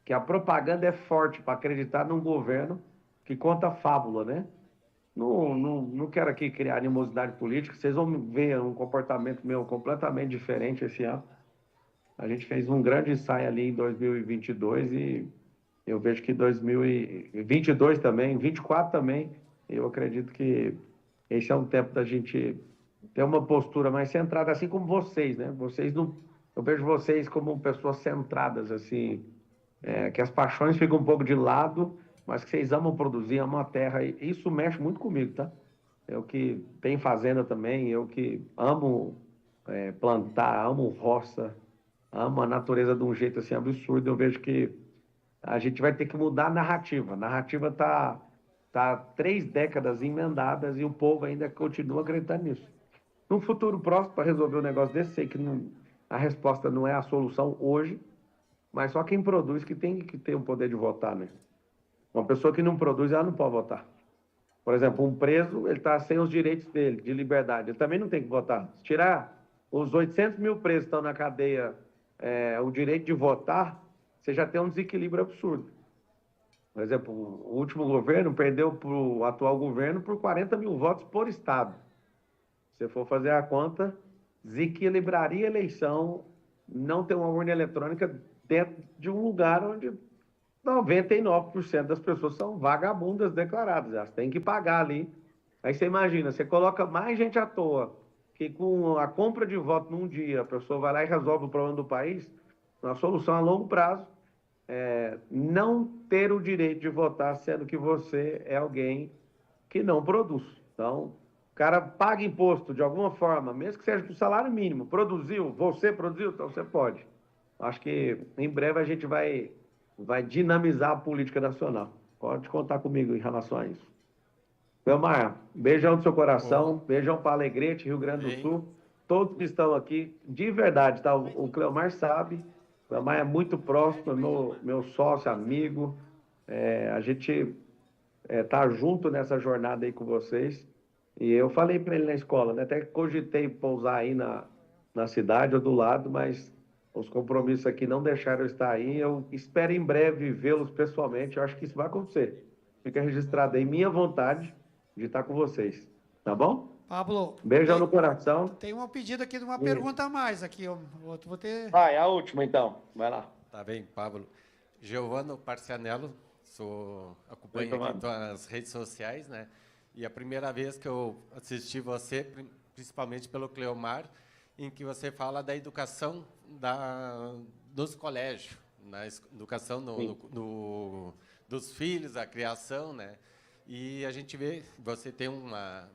a propaganda é forte para acreditar num governo que conta fábula, né? Não quero aqui criar animosidade política, vocês vão ver um comportamento meu completamente diferente esse ano. A gente fez um grande ensaio ali em 2022 e eu vejo que 2022 também, 24 também, eu acredito que esse é um tempo da gente ter uma postura mais centrada, assim como vocês, né? Eu vejo vocês como pessoas centradas, assim, que as paixões ficam um pouco de lado, mas que vocês amam produzir, amam a terra, e isso mexe muito comigo, tá? Eu que tenho fazenda também, eu que amo plantar, amo roça, amo a natureza de um jeito assim absurdo, eu vejo que a gente vai ter que mudar a narrativa. A narrativa tá 3 décadas emendadas e o povo ainda continua acreditando nisso. No futuro próximo, para resolver um negócio desse, sei que a resposta não é a solução hoje, mas só quem produz que tem que ter o poder de votar, né? Uma pessoa que não produz, ela não pode votar. Por exemplo, um preso, ele está sem os direitos dele, de liberdade. Ele também não tem que votar. Se tirar os 800 mil presos que estão na cadeia o direito de votar, você já tem um desequilíbrio absurdo. Por exemplo, o último governo perdeu para o atual governo por 40 mil votos por estado. Se você for fazer a conta, desequilibraria a eleição não ter uma urna eletrônica dentro de um lugar onde 99% das pessoas são vagabundas declaradas. Elas têm que pagar ali. Aí você imagina, você coloca mais gente à toa, que com a compra de voto num dia, a pessoa vai lá e resolve o problema do país, uma solução a longo prazo, não ter o direito de votar, sendo que você é alguém que não produz. Então, o cara paga imposto de alguma forma, mesmo que seja com salário mínimo, produziu, você produziu, então você pode. Acho que em breve a gente vai dinamizar a política nacional. Pode contar comigo em relação a isso. Belmar, beijão do seu coração, beijão para Alegrete, Rio Grande do Sul. Todos que estão aqui, de verdade, tá? O Cleomar sabe, o Cleomar é muito próximo, é meu sócio, amigo. A gente tá junto nessa jornada aí com vocês. E eu falei para ele na escola, né? Até cogitei pousar aí na cidade ou do lado, mas os compromissos aqui não deixaram eu estar aí. Eu espero em breve vê-los pessoalmente. Eu acho que isso vai acontecer. Fica registrado aí minha vontade de estar com vocês. Tá bom? Pablo, Beijão no coração. tem um pedido aqui de uma pergunta a mais aqui. Eu vou ter... Vai, a última então. Vai lá. Tá bem, Pablo. Giovano Parcianello, acompanho Muito aqui tuas redes sociais, né? E a primeira vez que eu assisti você, principalmente pelo Cleomar, em que você fala da educação dos colégios, na educação dos filhos, a criação, né? E a gente vê, você tem uma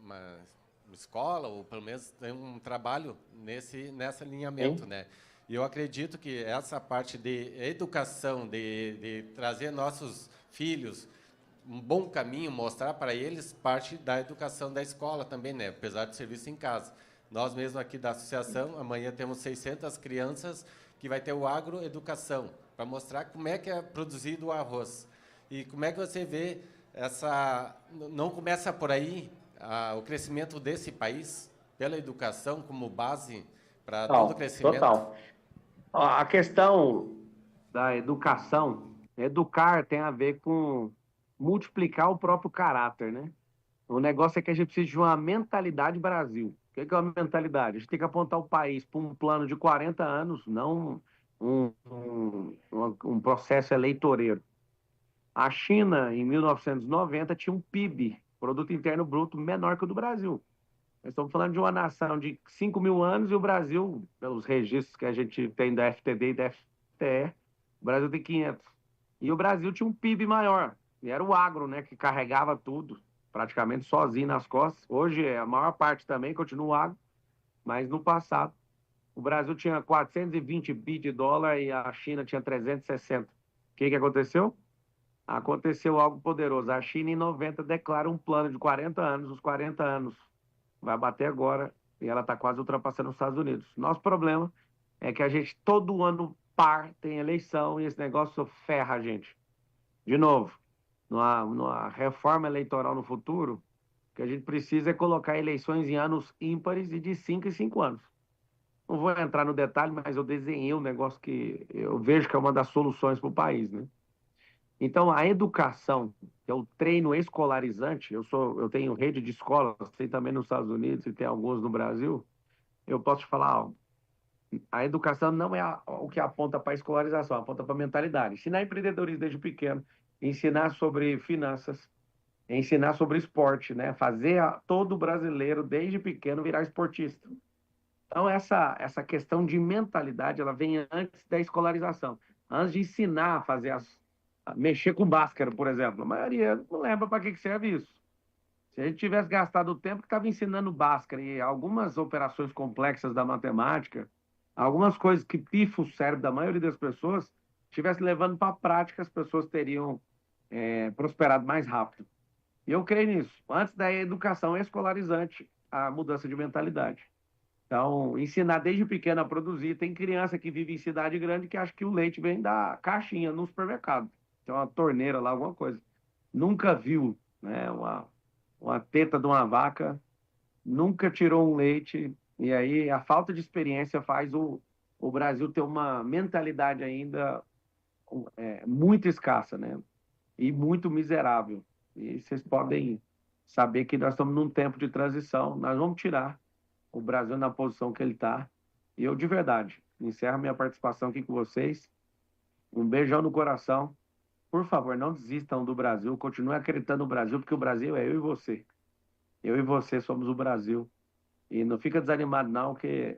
escola, ou pelo menos tem um trabalho nesse alinhamento, né? E eu acredito que essa parte de educação, de trazer nossos filhos um bom caminho, mostrar para eles parte da educação da escola também, né? Apesar de serviço em casa. Nós mesmos aqui da associação, amanhã temos 600 crianças que vai ter o agroeducação, para mostrar como é que é produzido o arroz. E como é que você vê não começa por aí o crescimento desse país, pela educação como base para todo o crescimento? Total. A questão da educação, educar tem a ver com multiplicar o próprio caráter, né? O negócio é que a gente precisa de uma mentalidade Brasil. O que é uma mentalidade? A gente tem que apontar o país para um plano de 40 anos, não um processo eleitoreiro. A China, em 1990, tinha um PIB, Produto Interno Bruto, menor que o do Brasil. Nós estamos falando de uma nação de 5 mil anos e o Brasil, pelos registros que a gente tem da FTD e da FTE, o Brasil tem 500. E o Brasil tinha um PIB maior. E era o agro, né, que carregava tudo, praticamente sozinho nas costas. Hoje, a maior parte também continua o agro, mas no passado, o Brasil tinha 420 bi de dólar e a China tinha 360. O que aconteceu? Aconteceu algo poderoso. A China, em 90, declara um plano de 40 anos. Os 40 anos vai bater agora e ela está quase ultrapassando os Estados Unidos. Nosso problema é que a gente, todo ano par, tem eleição e esse negócio ferra a gente. De novo, numa reforma eleitoral no futuro, o que a gente precisa é colocar eleições em anos ímpares e de 5 em 5 anos. Não vou entrar no detalhe, mas eu desenhei um negócio que eu vejo que é uma das soluções para o país, né? Então, a educação, que é o treino escolarizante, eu tenho rede de escolas, tem também nos Estados Unidos e tem alguns no Brasil, eu posso te falar, a educação não é o que aponta para a escolarização, aponta para a mentalidade. Ensinar empreendedorismo desde pequeno, ensinar sobre finanças, ensinar sobre esporte, né? Fazer todo brasileiro, desde pequeno, virar esportista. Então, essa questão de mentalidade, ela vem antes da escolarização. Antes de ensinar a fazer mexer com Bhaskara, por exemplo. A maioria não lembra para que serve isso. Se a gente tivesse gastado o tempo que estava ensinando Bhaskara e algumas operações complexas da matemática, algumas coisas que pifam o cérebro da maioria das pessoas, estivesse levando para a prática, as pessoas teriam prosperado mais rápido. E eu creio nisso. Antes da educação escolarizante, a mudança de mentalidade. Então, ensinar desde pequeno a produzir. Tem criança que vive em cidade grande que acha que o leite vem da caixinha no supermercado. Tem uma torneira lá, alguma coisa. Nunca viu, né, uma teta de uma vaca, nunca tirou um leite. E aí a falta de experiência faz o Brasil ter uma mentalidade ainda muito escassa, né? E muito miserável. E vocês podem saber que nós estamos num tempo de transição. Nós vamos tirar o Brasil na posição que ele está. E eu, de verdade, encerro minha participação aqui com vocês. Um beijão no coração. Por favor, não desistam do Brasil. Continuem acreditando no Brasil, porque o Brasil é eu e você. Eu e você somos o Brasil. E não fica desanimado, não, que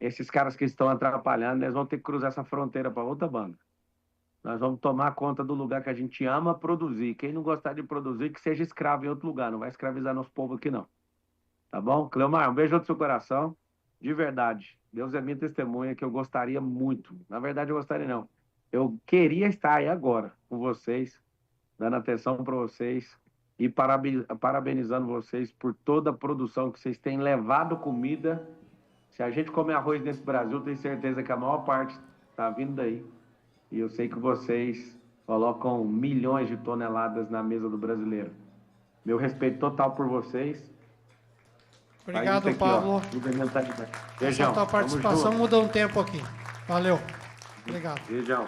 esses caras que estão atrapalhando, eles vão ter que cruzar essa fronteira para outra banda. Nós vamos tomar conta do lugar que a gente ama produzir. Quem não gostar de produzir, que seja escravo em outro lugar. Não vai escravizar nosso povo aqui, não. Tá bom? Cleomar, um beijo no seu coração. De verdade. Deus é minha testemunha que eu gostaria muito. Na verdade, eu gostaria não. Eu queria estar aí agora com vocês, dando atenção para vocês e parabenizando vocês por toda a produção que vocês têm levado comida. Se a gente comer arroz nesse Brasil, tenho certeza que a maior parte está vindo daí. E eu sei que vocês colocam milhões de toneladas na mesa do brasileiro. Meu respeito total por vocês. Obrigado, aqui, Pablo. Beijão. Essa tua participação muda um tempo aqui. Valeu. Obrigado. Beijão.